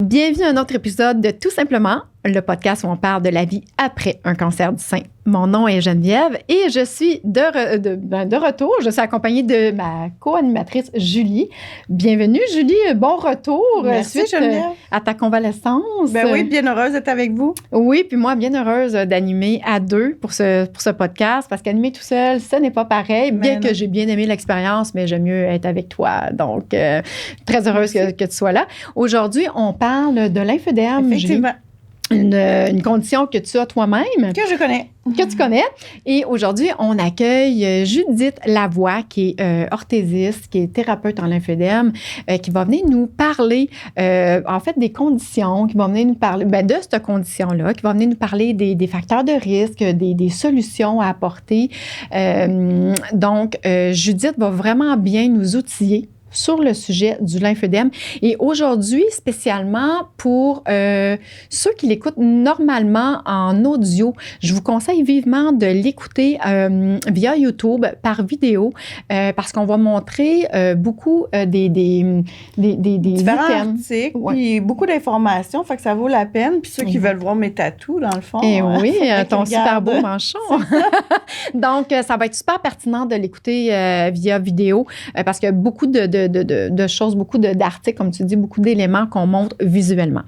Bienvenue à un autre épisode de Tout simplement, le podcast où on parle de la vie après un cancer du sein. Mon nom est Geneviève et je suis de retour. Je suis accompagnée de ma co-animatrice Julie. Bienvenue Julie, bon retour. Merci suite Geneviève. À ta convalescence. Ben oui, bien heureuse d'être avec vous. Oui, puis moi, bien heureuse d'animer à deux pour ce podcast parce qu'animer tout seul, ce n'est pas pareil. Bien que j'ai bien aimé l'expérience, mais j'aime mieux être avec toi. Donc, très heureuse que tu sois là. Aujourd'hui, on parle de lymphodème. Effectivement. Une condition que tu as toi-même. Que je connais. Que tu connais. Et aujourd'hui, on accueille Judith Lavoie, qui est orthésiste, qui est thérapeute en lymphodème, qui va venir nous parler, en fait, des conditions, qui va venir nous parler de cette condition-là, qui va venir nous parler des facteurs de risque, des solutions à apporter. Donc, Judith va vraiment bien nous outiller sur le sujet du lymphodème. Et aujourd'hui, spécialement pour ceux qui l'écoutent normalement en audio, je vous conseille vivement de l'écouter via YouTube par vidéo parce qu'on va montrer beaucoup des différents items. articles, puis beaucoup d'informations, fait que ça vaut la peine. Puis ceux qui veulent voir mes tatous, dans le fond. Et oui, ton super beau regardent. manchon. Donc, ça va être super pertinent de l'écouter via vidéo parce qu'il y a beaucoup de choses, beaucoup d'articles, comme tu dis, beaucoup d'éléments qu'on montre visuellement.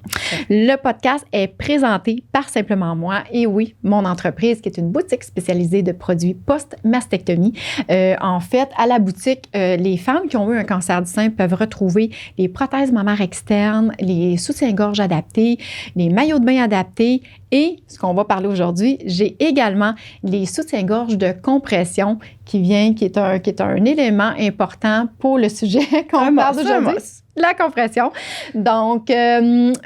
Le podcast est présenté par Simplement Moi et oui, mon entreprise qui est une boutique spécialisée de produits post-mastectomie. En fait, à la boutique, les femmes qui ont eu un cancer du sein peuvent retrouver les prothèses mammaires externes, les soutiens-gorge adaptés, les maillots de bain adaptés et, ce qu'on va parler aujourd'hui, j'ai également les soutiens-gorge de compression qui est un élément important pour le sujet qu'on parle aujourd'hui. La compression. Donc,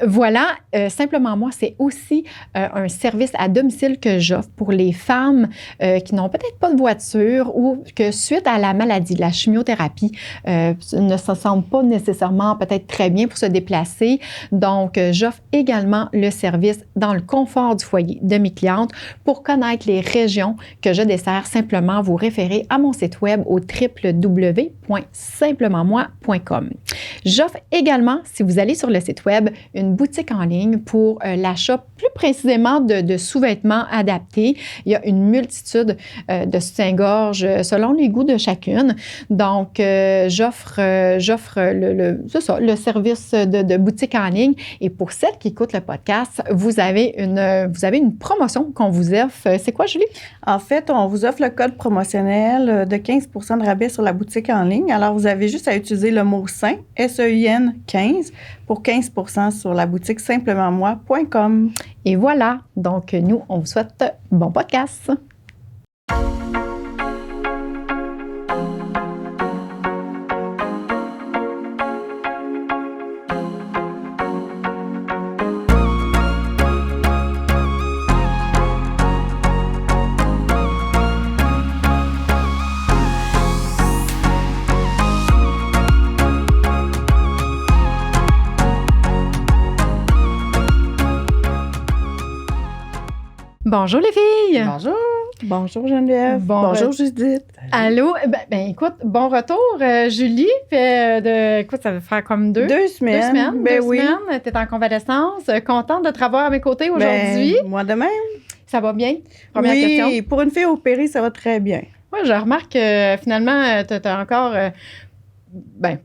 voilà. Simplement Moi, c'est aussi un service à domicile que j'offre pour les femmes qui n'ont peut-être pas de voiture ou que suite à la maladie, de la chimiothérapie, ne se sentent pas nécessairement peut-être très bien pour se déplacer. Donc, j'offre également le service dans le confort du foyer de mes clientes. Pour connaître les régions que je desserre, simplement vous référez à mon site web au www.simplementmoi.com. J'offre également, si vous allez sur le site web, une boutique en ligne pour l'achat plus précisément de sous-vêtements adaptés. Il y a une multitude de soutiens-gorge selon les goûts de chacune. Donc, j'offre le service de boutique en ligne. Et pour celles qui écoutent le podcast, vous avez une promotion qu'on vous offre. C'est quoi, Julie? En fait, on vous offre le code promotionnel de 15 % de rabais sur la boutique en ligne. Alors, vous avez juste à utiliser le mot SEIN, SEIN 15, pour 15 % sur la boutique simplementmoi.com. Et voilà. Donc, nous, on vous souhaite bon podcast. Bonjour les filles! Bonjour! Bonjour Geneviève! Bonjour Judith! Allô? Ben écoute, bon retour Julie. Écoute, ça va faire comme deux semaines. Ben oui. Tu es en convalescence. Contente de te revoir à mes côtés aujourd'hui. Ben, moi de même. Ça va bien? Première question. Oui, pour une fille opérée, ça va très bien. Oui, je remarque que finalement, tu as encore...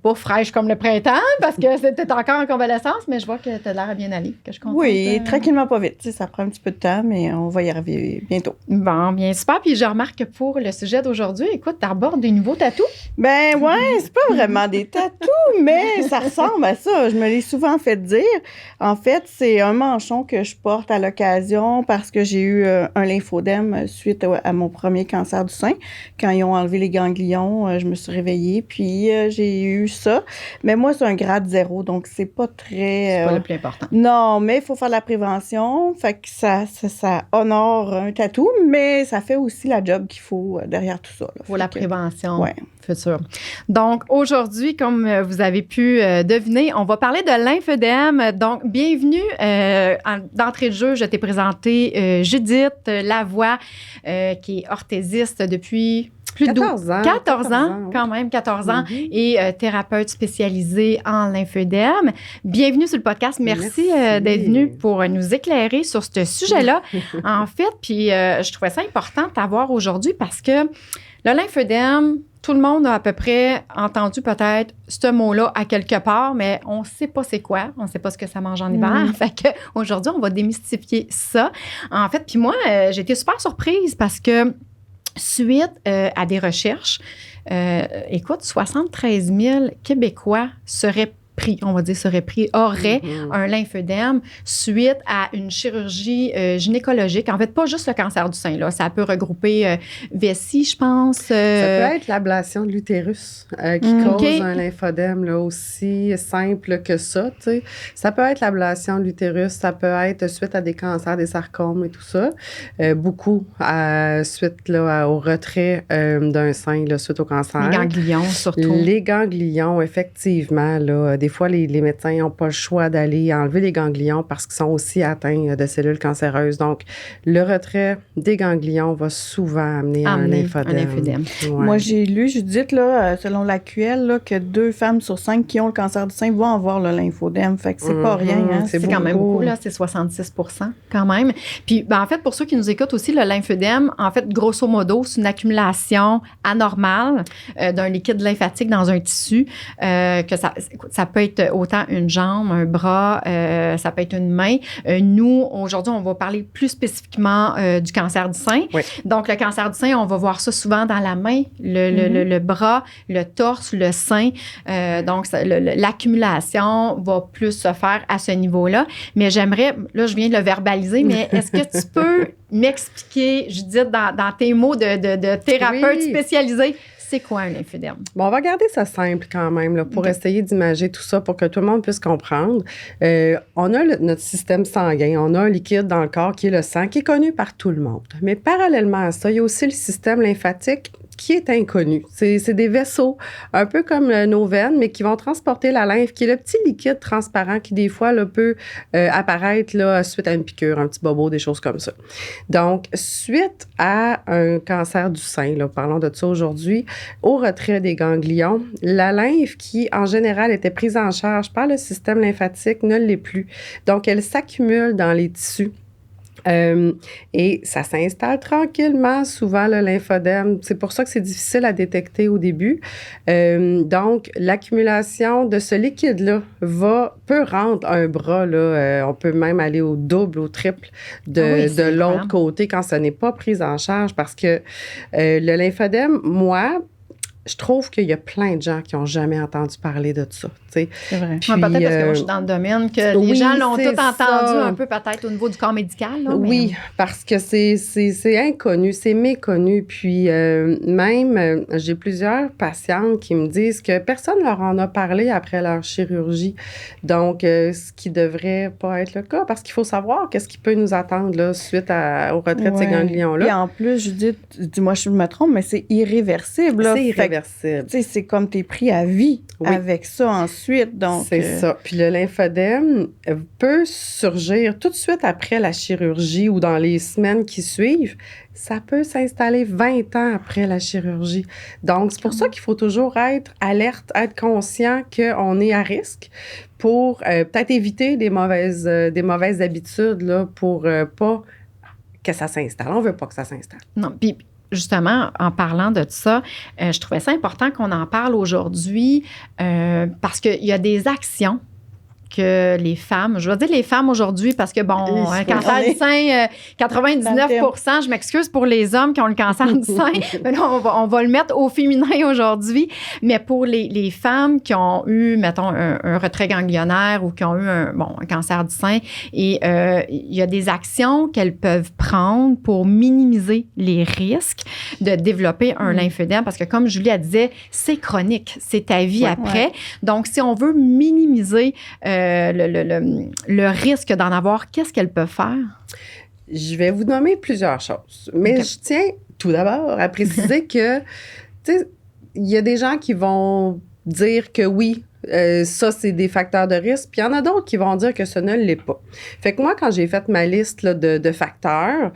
pas fraîche comme le printemps, parce que c'était encore en convalescence, mais je vois que tu as l'air à bien aller, que je suis contente. Oui, tranquillement, pas vite. Ça prend un petit peu de temps, mais on va y arriver bientôt. Bon, bien super. Puis je remarque que pour le sujet d'aujourd'hui, écoute, tu abordes des nouveaux tatous. Ben ouais, c'est pas vraiment des tatous, mais ça ressemble à ça. Je me l'ai souvent fait dire. En fait, c'est un manchon que je porte à l'occasion parce que j'ai eu un lymphodème suite à mon premier cancer du sein. Quand ils ont enlevé les ganglions, je me suis réveillée, puis j'ai eu ça. Mais moi, c'est un grade 0, donc c'est pas très... C'est pas le plus important. Non, mais il faut faire de la prévention. Fait que ça honore un tatou, mais ça fait aussi la job qu'il faut derrière tout ça. Pour la prévention. Ouais. Future. Donc, aujourd'hui, comme vous avez pu deviner, on va parler de lymphodème. Donc, bienvenue. D'entrée de jeu, je t'ai présenté Judith Lavoie, qui est orthésiste depuis Plus de 14 ans. 14 ans, oui. quand même, 14 ans, et thérapeute spécialisé en lymphœdème. Bienvenue sur le podcast. Merci. D'être venu pour nous éclairer sur ce sujet-là. En fait, puis je trouvais ça important de t'avoir aujourd'hui parce que le lymphœdème, tout le monde a à peu près entendu peut-être ce mot-là à quelque part, mais on ne sait pas c'est quoi. On ne sait pas ce que ça mange en hiver. Fait qu'aujourd'hui, on va démystifier ça. En fait, puis moi, j'ai été super surprise parce que suite à des recherches, écoute, 73 000 Québécois auraient un lymphœdème suite à une chirurgie gynécologique. En fait, pas juste le cancer du sein, là. Ça peut regrouper vessie, je pense. Ça peut être l'ablation de l'utérus qui cause un lymphœdème, là, aussi simple que ça, tu sais. Ça peut être l'ablation de l'utérus, ça peut être suite à des cancers, des sarcomes et tout ça. Beaucoup suite là, au retrait d'un sein, là, suite au cancer. Les ganglions, surtout. Les ganglions, effectivement, là, des fois, les médecins n'ont pas le choix d'aller enlever les ganglions parce qu'ils sont aussi atteints de cellules cancéreuses. Donc, le retrait des ganglions va souvent amener à un lymphœdème. Ouais. Moi, j'ai lu, Judith, là, selon la QL, là, que 2 femmes sur 5 qui ont le cancer du sein vont avoir le lymphodème. Fait que c'est pas rien. Hein? C'est quand même beaucoup, là. C'est 66 quand même. Puis, en fait, pour ceux qui nous écoutent aussi, le lymphœdème, en fait, grosso modo, c'est une accumulation anormale d'un liquide lymphatique dans un tissu. Que ça peut être autant une jambe, un bras, ça peut être une main. Nous, aujourd'hui, on va parler plus spécifiquement du cancer du sein. Oui. Donc, le cancer du sein, on va voir ça souvent dans la main, le bras, le torse, le sein. Donc, l'accumulation va plus se faire à ce niveau-là. Mais j'aimerais, là, je viens de le verbaliser, mais est-ce que tu peux m'expliquer, Judith, dans tes mots de thérapeute spécialisé, c'est quoi un lymphœdème? Bon, on va garder ça simple quand même là, pour essayer d'imager tout ça pour que tout le monde puisse comprendre. On a notre système sanguin, on a un liquide dans le corps qui est le sang, qui est connu par tout le monde. Mais parallèlement à ça, il y a aussi le système lymphatique qui est inconnu. C'est des vaisseaux, un peu comme nos veines, mais qui vont transporter la lymphe, qui est le petit liquide transparent qui, des fois, là, peut apparaître là, suite à une piqûre, un petit bobo, des choses comme ça. Donc, suite à un cancer du sein, là, parlons de ça aujourd'hui, au retrait des ganglions, la lymphe qui, en général, était prise en charge par le système lymphatique ne l'est plus. Donc, elle s'accumule dans les tissus. Et ça s'installe tranquillement, souvent, le lymphœdème. C'est pour ça que c'est difficile à détecter au début. Donc, l'accumulation de ce liquide-là peut rendre un bras, là, on peut même aller au double, au triple de l'autre côté quand ça n'est pas pris en charge parce que le lymphœdème, moi, je trouve qu'il y a plein de gens qui n'ont jamais entendu parler de ça. C'est vrai. Puis, peut-être parce que moi, je suis dans le domaine que les gens l'ont tout entendu un peu peut-être au niveau du corps médical. Là, oui, parce que c'est inconnu, c'est méconnu. Puis même, j'ai plusieurs patientes qui me disent que personne ne leur en a parlé après leur chirurgie. Donc, ce qui devrait pas être le cas, parce qu'il faut savoir qu'est-ce qui peut nous attendre là, suite au retrait de ces ganglions-là. Et en plus, Judith, dis-moi si je me trompe, mais c'est irréversible. Là. C'est irréversible. C'est comme t'es pris à vie avec ça ensuite. Donc, c'est ça. Puis le lymphœdème peut surgir tout de suite après la chirurgie ou dans les semaines qui suivent. Ça peut s'installer 20 ans après la chirurgie. Donc, c'est pour ça qu'il faut toujours être alerte, être conscient qu'on est à risque pour peut-être éviter des mauvaises habitudes là, pour pas que ça s'installe. On veut pas que ça s'installe. Non, puis justement, en parlant de ça, je trouvais ça important qu'on en parle aujourd'hui parce qu'il y a des actions que les femmes, je vais dire les femmes aujourd'hui parce que, bon, un cancer du sein, 99%, je m'excuse pour les hommes qui ont le cancer du sein, mais là, on va le mettre au féminin aujourd'hui, mais pour les femmes qui ont eu, mettons, un retrait ganglionnaire ou qui ont eu un cancer du sein, et il y a des actions qu'elles peuvent prendre pour minimiser les risques de développer un lymphœdème parce que, comme Julie a disait, c'est chronique, c'est ta vie après. Ouais. Donc, si on veut minimiser le risque d'en avoir, qu'est-ce qu'elles peuvent faire? Je vais vous nommer plusieurs choses, mais je tiens tout d'abord à préciser que, tu sais, il y a des gens qui vont dire que oui, ça, c'est des facteurs de risque, puis il y en a d'autres qui vont dire que ça ne l'est pas. Fait que moi, quand j'ai fait ma liste là, de facteurs,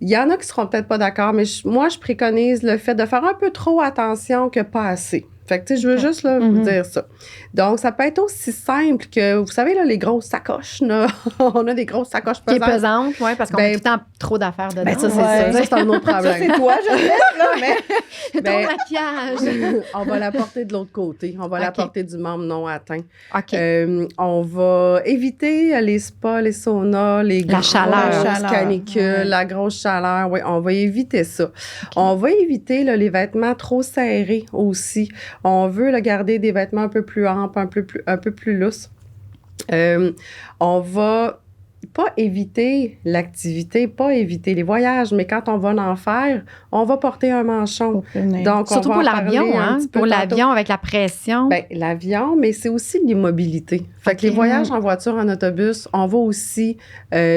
Il y en a qui seront peut-être pas d'accord, mais moi, je préconise le fait de faire un peu trop attention que pas assez. Fait que, tu sais, je veux juste vous dire ça. Donc, ça peut être aussi simple que, vous savez, là, les grosses sacoches, là, on a des grosses sacoches Qui est pesantes. pesante, oui, parce qu'on a tout le temps trop d'affaires dedans. Ben, ça, c'est Ouais. ça, c'est un autre Ça, problème. c'est toi, Geneviève, là, mais... Trop maquillage. On va la porter de l'autre côté. On va la OK. porter du membre non atteint. OK. On va éviter les spas, les saunas, les La chaleur. grosses canicules, Ouais. la grosse chaleur. Oui, on va éviter ça. On va éviter là, les vêtements trop serrés aussi. On veut là, garder des vêtements un peu plus amples, un peu plus lousses. On va pas éviter l'activité, pas éviter les voyages, mais quand on va en faire, on va porter un manchon. Donc, Surtout on va pour en parler l'avion, un hein? petit peu Pour tantôt. l'avion, avec la pression. Ben, l'avion, mais c'est aussi l'immobilité. Fait que les voyages en voiture, en autobus, on va aussi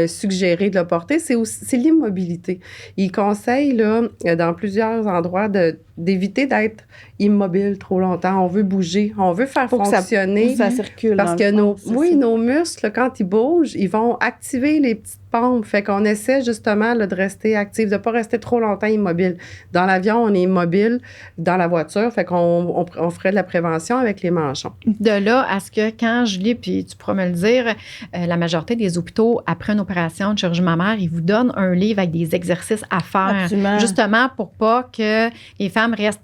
suggérer de le porter. C'est l'immobilité. Ils conseillent, là, dans plusieurs endroits, d'éviter d'être immobile trop longtemps. On veut bouger, on veut faire fonctionner. Ça circule. Parce que nos muscles, quand ils bougent, ils vont activer les petites pompes. Fait qu'on essaie justement là, de rester actif, de ne pas rester trop longtemps immobile. Dans l'avion, on est immobile. Dans la voiture, fait qu'on on ferait de la prévention avec les manchons. De là à ce que quand je lis, puis tu pourras me le dire, la majorité des hôpitaux, après une opération de chirurgie mammaire, ils vous donnent un livre avec des exercices à faire. Absolument. Justement pour pas que les femmes restent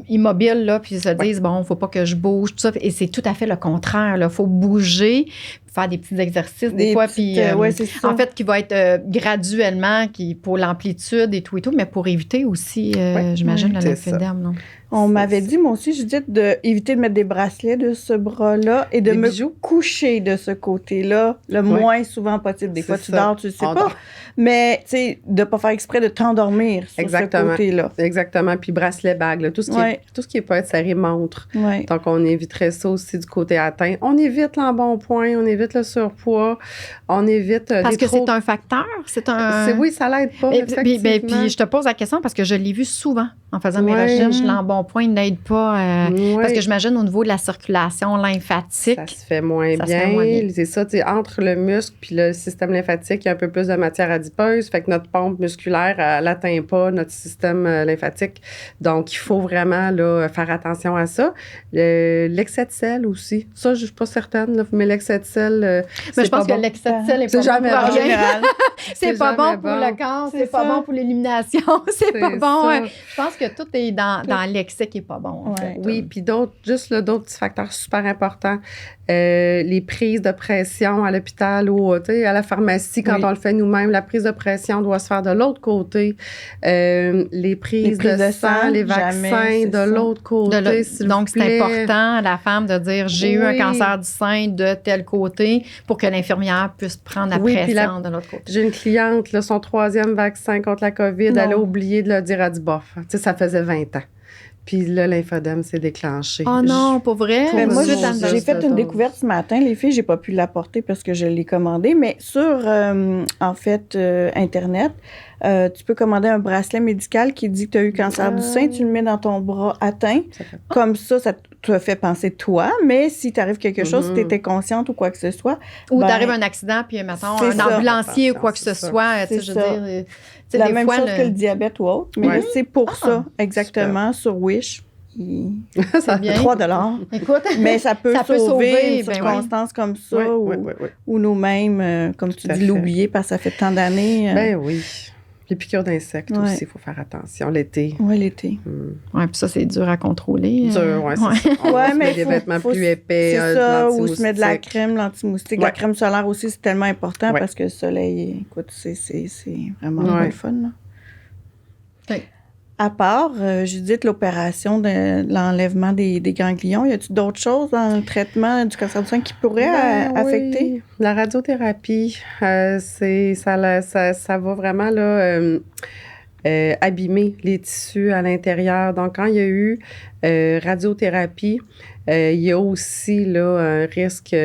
immobiles, là, puis se disent, bon, il ne faut pas que je bouge, tout ça. Et c'est tout à fait le contraire. Il faut bouger, faire des petits exercices des fois. Puis, ouais, c'est ça. en fait, qui va être graduellement, pour l'amplitude et tout, mais pour éviter aussi, j'imagine, le lymphœdème. Non? On m'avait dit, moi aussi, Judith, d'éviter de mettre des bracelets de ce bras-là et de Des me bijoux. coucher de ce côté-là le moins souvent possible. Des fois, C'est tu ça. dors, tu ne sais On pas. dort. Mais, tu sais, de ne pas faire exprès de t'endormir sur Exactement. ce côté-là. Exactement. Puis bracelet, bague, là, tout ce qui peut être serré, montre. Ouais. Donc, on éviterait ça aussi du côté atteint. On évite l'embonpoint, on évite le surpoids, on évite parce que c'est un facteur? Oui, ça l'aide pas, effectivement. Puis je te pose la question parce que je l'ai vu souvent en faisant mes recherches. L'embonpoint n'aide pas parce que j'imagine au niveau de la circulation lymphatique. Ça se fait moins bien. C'est ça, tu sais, entre le muscle puis le système lymphatique, il y a un peu plus de matière adipeuse. Fait que notre pompe musculaire, elle n'atteint pas notre système lymphatique. Donc, il faut vraiment là, faire attention à ça. L'excès de sel aussi. Ça, je ne suis pas certaine, là, mais l'excès de sel, mais je pense que l'excès de sel est c'est pas jamais bon. bon. En général. C'est pas bon pour le corps, c'est pas bon pour l'élimination, c'est pas bon. ça. Je pense que tout est dans l'excès qui est pas bon. En fait. Oui, puis d'autres petits facteurs super importants. Les prises de pression à l'hôpital ou à la pharmacie, quand on le fait nous-mêmes, la prise de pression doit se faire de l'autre côté. Les prises de sang, les vaccins de l'autre côté, s'il donc, vous plaît. c'est important à la femme de dire j'ai eu un cancer du sein de tel côté pour que l'infirmière puisse prendre la pression de l'autre côté. J'ai une cliente, là, son 3e vaccin contre la COVID, elle a oublié de le dire à du bof. Tu sais, ça faisait 20 ans. Puis là, lymphodème s'est déclenché. Oh non, pour vrai? Mais moi, j'ai j'ai fait une découverte ce matin. Les filles, j'ai pas pu l'apporter parce que je l'ai commandé. Mais sur, en fait, Internet, tu peux commander un bracelet médical qui dit que tu as eu cancer du sein. Tu le mets dans ton bras atteint. Comme ça te fait penser toi. Mais si t'arrive quelque chose, si tu étais consciente ou quoi que ce soit. Ou t'arrive un accident, puis mettons, un ambulancier ou quoi que ce soit. Tu sais, je veux dire... C'est la même chose que le diabète ou autre. Mais là, c'est pour ça, exactement, super. Sur Wish. C'est bien. 3 Écoute, mais ça peut sauver une ben circonstance comme ça oui. ou nous-mêmes, comme tu dis, l'oublier parce que ça fait tant d'années. Ben oui. Les piqûres d'insectes aussi, il faut faire attention l'été. Oui, l'été. Oui, puis ça, c'est dur à contrôler. Dur, oui, c'est ça. On se met des vêtements plus épais, c'est ça, ou se met de la crème, l'anti-moustique. La crème solaire aussi, c'est tellement important parce que le soleil, écoute, c'est vraiment pas le fun. Là. Okay. À part, Judith, l'opération de l'enlèvement des ganglions, y a-t-il d'autres choses dans le traitement du cancer du sein qui pourraient affecter? Oui. La radiothérapie, ça va vraiment là, abîmer les tissus à l'intérieur. Donc, quand il y a eu radiothérapie, il y a aussi là, un risque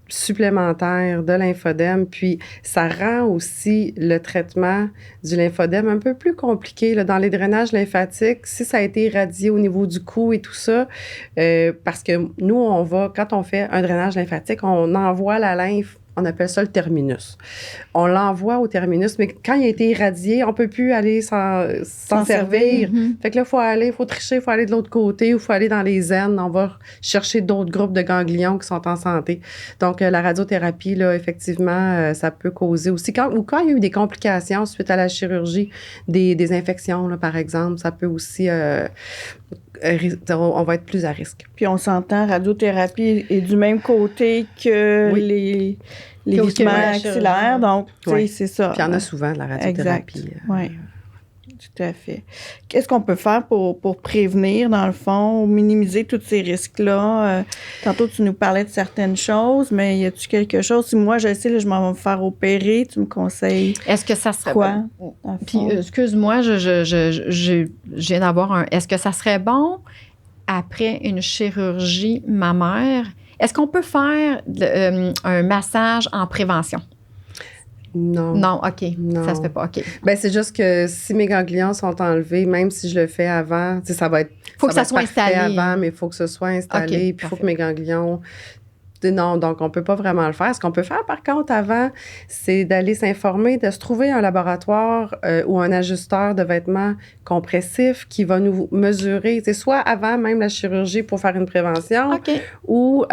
supplémentaire de lymphodème, puis ça rend aussi le traitement du lymphodème un peu plus compliqué. Là, dans les drainages lymphatiques, si ça a été irradié au niveau du cou et tout ça, parce que nous, quand on fait un drainage lymphatique, on envoie la lymphe on appelle ça le terminus. On l'envoie au terminus, mais quand il a été irradié, on ne peut plus aller s'en servir. Fait que là, il faut tricher, il faut aller de l'autre côté ou il faut aller dans les aines. On va chercher d'autres groupes de ganglions qui sont en santé. Donc, la radiothérapie, là, effectivement, ça peut causer aussi, quand il y a eu des complications suite à la chirurgie, des infections, là, par exemple, ça peut aussi... on va être plus à risque. Puis on s'entend, radiothérapie est du même côté que les limements axillaires. Donc, tu sais, c'est ça. Puis il y en a souvent de la radiothérapie. Oui, tout à fait. Qu'est-ce qu'on peut faire pour prévenir, dans le fond, minimiser tous ces risques-là? Tantôt, tu nous parlais de certaines choses, mais y a-tu quelque chose? Si moi, je sais, là, je m'en vais me faire opérer, tu me conseilles Est-ce que ça serait... quoi? Puis, excuse-moi, je viens d'avoir un... Est-ce que ça serait bon, après une chirurgie mammaire, est-ce qu'on peut faire un massage en prévention? Non. Non, OK. Non. Ça se fait pas, OK. Bien, c'est juste que si mes ganglions sont enlevés, même si je le fais avant, tu sais, ça va être... Faut que ça soit installé. Avant, mais il faut que ce soit installé. Okay, puis il faut que mes ganglions... Non, donc on ne peut pas vraiment le faire. Ce qu'on peut faire, par contre, avant, c'est d'aller s'informer, de se trouver un laboratoire ou un ajusteur de vêtements compressifs qui va nous mesurer, c'est soit avant même la chirurgie pour faire une prévention, ou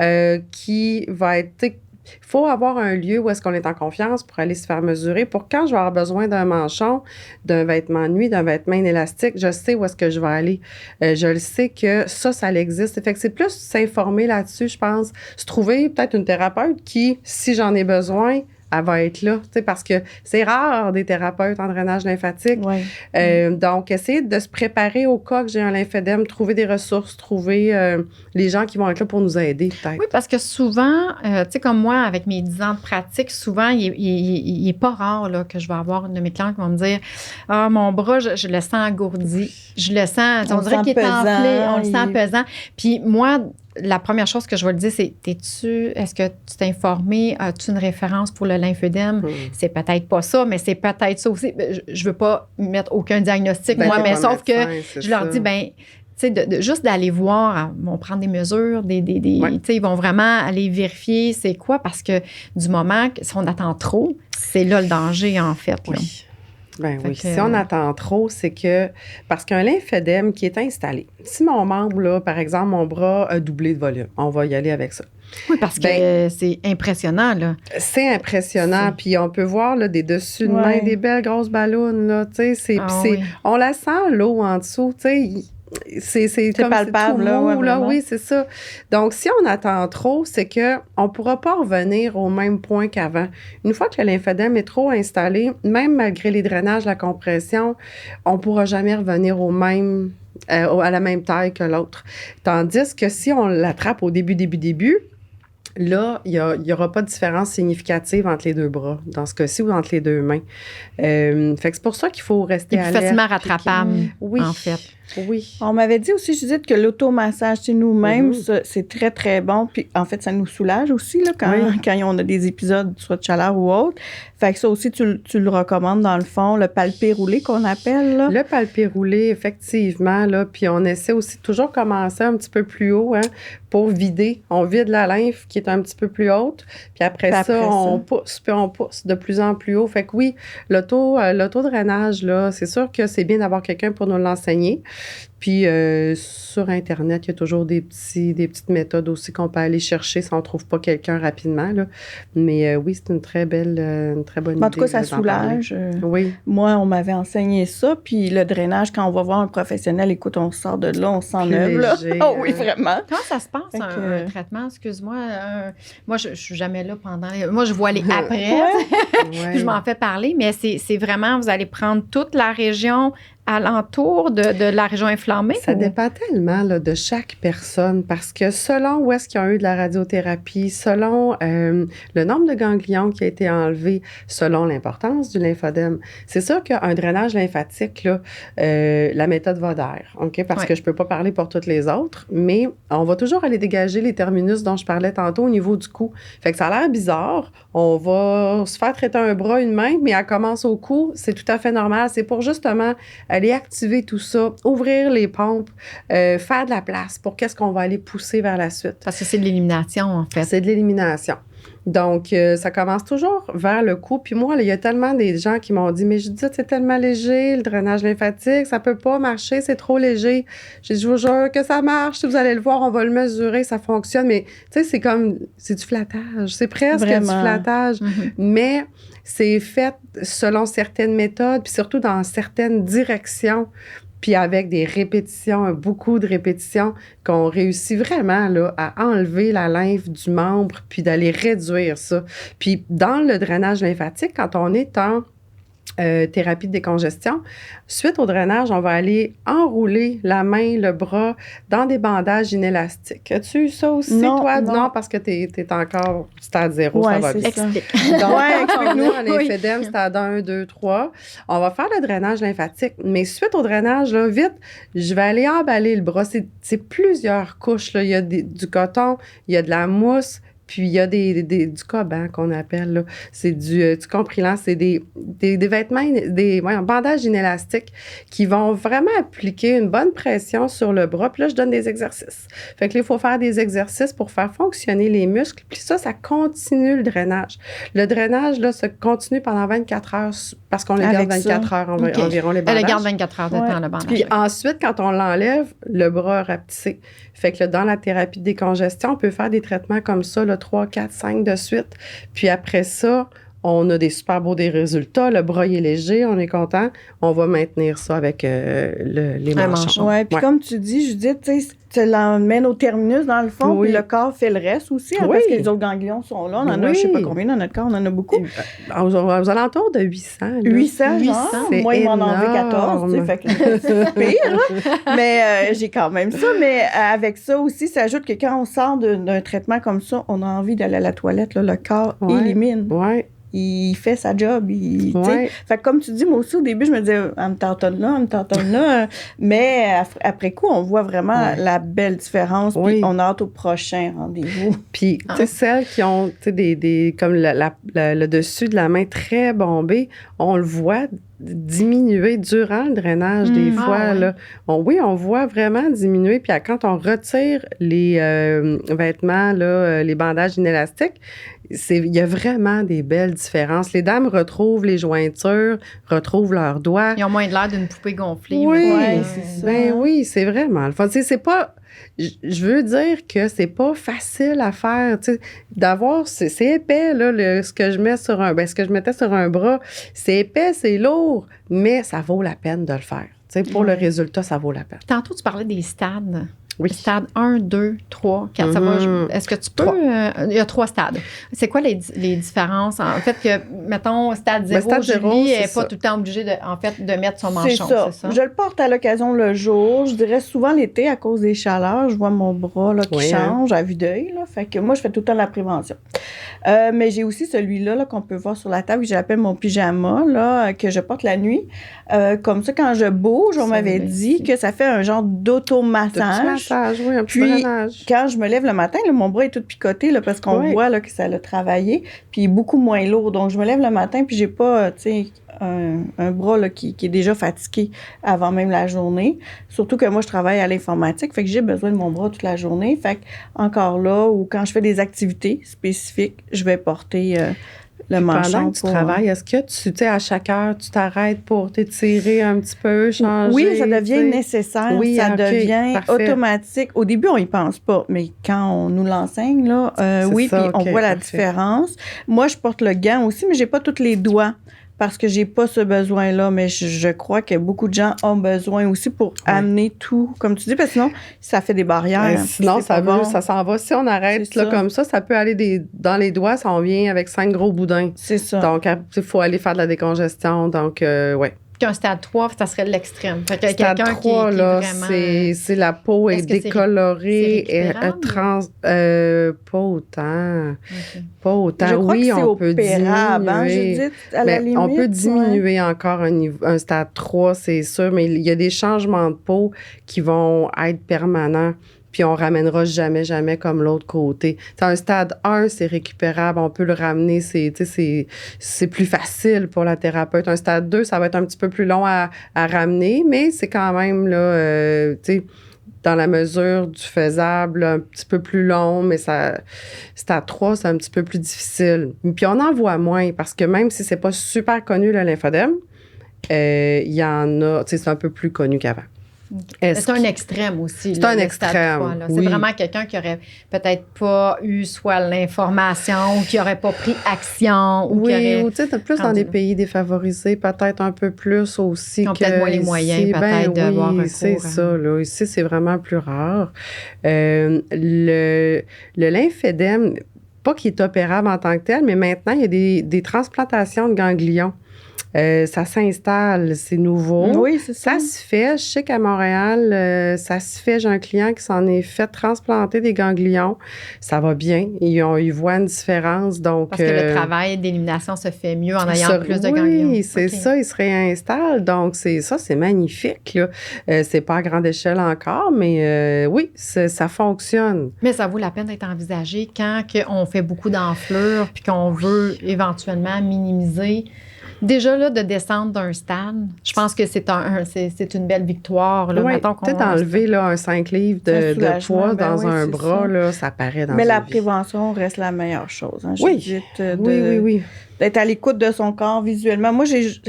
qui va être... Il faut avoir un lieu où est-ce qu'on est en confiance pour aller se faire mesurer. Pour quand je vais avoir besoin d'un manchon, d'un vêtement de nuit, d'un vêtement inélastique, je sais où est-ce que je vais aller. Je le sais que ça existe. Fait que c'est plus s'informer là-dessus, je pense. Se trouver peut-être une thérapeute qui, si j'en ai besoin, elle va être là, tu sais, parce que c'est rare des thérapeutes en drainage lymphatique. Donc, essayer de se préparer au cas que j'ai un lymphédème, trouver des ressources, trouver les gens qui vont être là pour nous aider, peut-être. Oui, parce que souvent, tu sais, comme moi, avec mes 10 ans de pratique, souvent, il n'est pas rare là, que je vais avoir une de mes clientes qui va me dire « Ah, mon bras, je le sens engourdi. Je le sens, on dirait qu'il est enflé, on le sent pesant. » Puis moi, la première chose que je vais lui dire, c'est est-ce que tu t'es informé? As-tu une référence pour le lymphédème? C'est peut-être pas ça, mais c'est peut-être ça aussi. Je veux pas mettre aucun diagnostic, moi, mais sauf que je leur dis, tu sais, juste d'aller voir, ils vont prendre des mesures, tu sais, ils vont vraiment aller vérifier c'est quoi, parce que du moment que si on attend trop, c'est là le danger, en fait. Là. Oui. Ben oui, si on attend trop, c'est que... Parce qu'un lymphédème qui est installé, si mon membre, là, par exemple, mon bras a doublé de volume, on va y aller avec ça. Oui, parce que c'est impressionnant, là. C'est impressionnant, puis on peut voir là, des dessus de main, des belles grosses ballons, là, tu sais, on la sent, l'eau en dessous, tu sais... C'est comme palpable, c'est tout mou, là, oui, c'est ça. Donc, si on attend trop, c'est qu'on ne pourra pas revenir au même point qu'avant. Une fois que le lymphédème est trop installé, même malgré les drainages, la compression, on ne pourra jamais revenir au même, à la même taille que l'autre. Tandis que si on l'attrape au début, là, il n'y aura pas de différence significative entre les deux bras, dans ce cas-ci, ou entre les deux mains. Fait que c'est pour ça qu'il faut rester alerte. C'est plus facilement rattrapable, en fait. Oui. On m'avait dit aussi, Judith, que l'automassage chez nous-mêmes, c'est très, très bon. Puis, en fait, ça nous soulage aussi, là, quand on a des épisodes, soit de chaleur ou autre. Fait que ça aussi, tu le recommandes, dans le fond, le palpé roulé qu'on appelle, là. Le palpé roulé, effectivement, là. Puis, on essaie aussi de toujours commencer un petit peu plus haut, hein, pour vider. On vide la lymphe qui est un petit peu plus haute. Puis après ça, on pousse de plus en plus haut. Fait que oui, l'autodrainage, là, c'est sûr que c'est bien d'avoir quelqu'un pour nous l'enseigner. Puis sur Internet, il y a toujours des petites méthodes aussi qu'on peut aller chercher si on ne trouve pas quelqu'un rapidement, là. Mais oui, c'est une très bonne idée. En tout cas, ça soulage. Oui. Moi, on m'avait enseigné ça. Puis le drainage, quand on va voir un professionnel, écoute, on sort de là, on s'enlève, là. Oh, oui, vraiment. Comment ça se passe, un traitement? Excuse-moi. Moi, je ne suis jamais là pendant... Moi, je vois les après. Puis je m'en fais parler. Mais c'est vraiment, vous allez prendre toute la région alentour de la région inflammée? Ça dépend tellement là, de chaque personne parce que selon où est-ce qu'il y a eu de la radiothérapie, selon le nombre de ganglions qui a été enlevé, selon l'importance du lymphodème, c'est sûr qu'un drainage lymphatique, là, la méthode va d'air, OK? Parce que je ne peux pas parler pour toutes les autres, mais on va toujours aller dégager les terminus dont je parlais tantôt au niveau du cou. Fait que ça a l'air bizarre. On va se faire traiter un bras, une main, mais elle commence au cou. C'est tout à fait normal. C'est pour justement aller activer tout ça, ouvrir les pompes, faire de la place pour qu'est-ce qu'on va aller pousser vers la suite. Parce que c'est de l'élimination, en fait. C'est de l'élimination. Donc, ça commence toujours vers le cou. Puis moi, il y a tellement des gens qui m'ont dit « Mais Judith, c'est tellement léger, le drainage lymphatique, ça peut pas marcher, c'est trop léger. » J'ai dit « Je vous jure que ça marche. Si vous allez le voir, on va le mesurer, ça fonctionne. » Mais tu sais, c'est du flattage. C'est presque Vraiment. du flattage. Mais c'est fait selon certaines méthodes, puis surtout dans certaines directions. Puis avec des répétitions, beaucoup de répétitions, qu'on réussit vraiment là, à enlever la lymphe du membre, puis d'aller réduire ça. Puis dans le drainage lymphatique, quand on est en thérapie de décongestion, suite au drainage, on va aller enrouler la main, le bras dans des bandages inélastiques. As-tu eu ça aussi, toi? Non, parce que tu es encore stade 0, ça va bien. Explique. Donc, explique-nous. on est en lymphédème, stade 1, 2, 3. On va faire le drainage lymphatique. Mais suite au drainage, là, vite, je vais aller emballer le bras. C'est plusieurs couches. Là. Il y a du coton, il y a de la mousse, puis il y a du coban qu'on appelle. Là. C'est du comprimant. C'est des vêtements, bandages inélastiques qui vont vraiment appliquer une bonne pression sur le bras. Puis là, je donne des exercices. Fait que là, il faut faire des exercices pour faire fonctionner les muscles. Puis ça continue le drainage. Le drainage, là, se continue pendant 24 heures parce qu'on le garde 24 heures environ, les bandages. Elle le garde 24 heures de temps, le bandage. Puis ensuite, quand on l'enlève, le bras a rapetissé. Fait que là, dans la thérapie de décongestion, on peut faire des traitements comme ça, là, 3, 4, 5 de suite. Puis après ça, on a des super beaux résultats. Le bras il est léger, on est content. On va maintenir ça avec les manchons. Oui, puis comme tu dis, Judith, tu l'emmènes au terminus, dans le fond, puis le corps fait le reste aussi, hein, parce que les autres ganglions sont là. On en a, je ne sais pas combien dans notre corps, on en a beaucoup. Aux alentours de 800. Là. 800, moi, ils m'en ont enlevé 14, fait que c'est pire, là. Mais j'ai quand même ça. Mais avec ça aussi, ça ajoute que quand on sort d'un traitement comme ça, on a envie d'aller à la toilette, là, le corps élimine. Oui. Il fait sa job. Fait que comme tu dis, moi aussi, au début, je me disais, elle me tâtonne là. Mais après coup, on voit vraiment la belle différence. Puis on a hâte au prochain rendez-vous. Puis, tu sais, celles qui ont, tu sais, comme le dessus de la main très bombé, on le voit diminuer durant le drainage des fois. Là. On voit vraiment diminuer. Puis quand on retire les vêtements, là, les bandages inélastiques, il y a vraiment des belles différences. Les dames retrouvent les jointures, retrouvent leurs doigts. Ils ont moins de l'air d'une poupée gonflée. Oui, c'est ça. Ben oui, c'est vraiment le fun. Tu sais, c'est pas... Je veux dire que c'est pas facile à faire, tu sais, d'avoir, c'est épais, là, ce que je mettais sur un bras, c'est épais, c'est lourd, mais ça vaut la peine de le faire. Tu sais, pour le résultat, ça vaut la peine. Tantôt, tu parlais des stades. Oui. Stade 1, 2, 3, 4. Ça va, est-ce que tu peux... il y a 3 stades. C'est quoi les différences? En fait, que, mettons, stade 0, Julie n'est pas tout le temps obligée, de mettre son manchon, c'est ça? Je le porte à l'occasion le jour. Je dirais souvent l'été, à cause des chaleurs, je vois mon bras là, qui change à vue d'œil. Là. Fait que moi, je fais tout le temps la prévention. Mais j'ai aussi celui-là là, qu'on peut voir sur la table, que j'appelle mon pyjama, là, que je porte la nuit. Comme ça, quand je bouge, on m'avait dit que ça fait un genre d'automassage. Oui, un petit drainage. Quand je me lève le matin, là, mon bras est tout picoté là, parce qu'on voit là, que ça l'a travaillé, puis il est beaucoup moins lourd. Donc, je me lève le matin, puis j'ai pas, un bras là, qui est déjà fatigué avant même la journée. Surtout que moi, je travaille à l'informatique, fait que j'ai besoin de mon bras toute la journée. Fait que, encore là, ou quand je fais des activités spécifiques, je vais porter... le manchon. Pendant que tu travailles, est-ce que tu sais, à chaque heure, tu t'arrêtes pour t'étirer un petit peu, changer? Oui, ça devient nécessaire. Oui, ça devient automatique. Au début, on y pense pas, mais quand on nous l'enseigne, là, puis on voit la différence. Moi, je porte le gant aussi, mais j'ai pas tous les doigts parce que j'ai pas ce besoin-là, mais je crois que beaucoup de gens ont besoin aussi pour amener tout, comme tu dis, parce que sinon, ça fait des barrières. Sinon, ça s'en va. Si on arrête là, comme ça peut aller dans les doigts, ça en vient avec 5 gros boudins. C'est ça. Donc, il faut aller faire de la décongestion. Donc, Qu'un stade 3, ça serait l'extrême. Fait que stade 3, qui là, vraiment... c'est la peau est décolorée. Pas autant. Okay. Pas autant. Je crois que on peut diminuer. Hein, Judith, à la limite, on peut diminuer encore un stade 3, c'est sûr, mais il y a des changements de peau qui vont être permanents. puis on ramènera jamais, jamais comme l'autre côté. T'sais, un stade 1, c'est récupérable, on peut le ramener, c'est plus facile pour la thérapeute. Un stade 2, ça va être un petit peu plus long à ramener, mais c'est quand même, là, dans la mesure du faisable, un petit peu plus long, mais stade 3, c'est un petit peu plus difficile. Puis on en voit moins, parce que même si c'est pas super connu, le lymphodème, il y en a, c'est un peu plus connu qu'avant. C'est un extrême aussi. C'est un extrême. 3, c'est oui. vraiment quelqu'un qui aurait peut-être pas eu soit l'information ou qui aurait pas pris action. Ou oui, qui aurait ou tu sais, plus dans des pays défavorisés, peut-être un peu plus aussi. Ils ont peut-être moins les moyens, peut-être, d'avoir recours. C'est ça, là. Ici, c'est vraiment plus rare. Le lymphédème, pas qu'il est opérable en tant que tel, mais maintenant, il y a des transplantations de ganglions. Ça s'installe, c'est nouveau. Oui, c'est ça. Ça se fait. Je sais qu'à Montréal, ça se fait. J'ai un client qui s'en est fait transplanter des ganglions. Ça va bien. Ils voient une différence. Donc, parce que le travail d'élimination se fait mieux en ayant plus de ganglions. Oui, c'est ça. Ils se réinstallent. Donc, c'est magnifique, là. C'est pas à grande échelle encore, mais oui, ça fonctionne. Mais ça vaut la peine d'être envisagé quand on fait beaucoup d'enflure puis qu'on veut éventuellement minimiser. Déjà, là, de descendre d'un stade, je pense que c'est une belle victoire. Là, oui, peut-être enlever là, un 5 livres de poids dans un bras, là, ça paraît dans Mais la vie. prévention reste la meilleure chose. Hein, oui. Oui. D'être à l'écoute de son corps visuellement. Moi,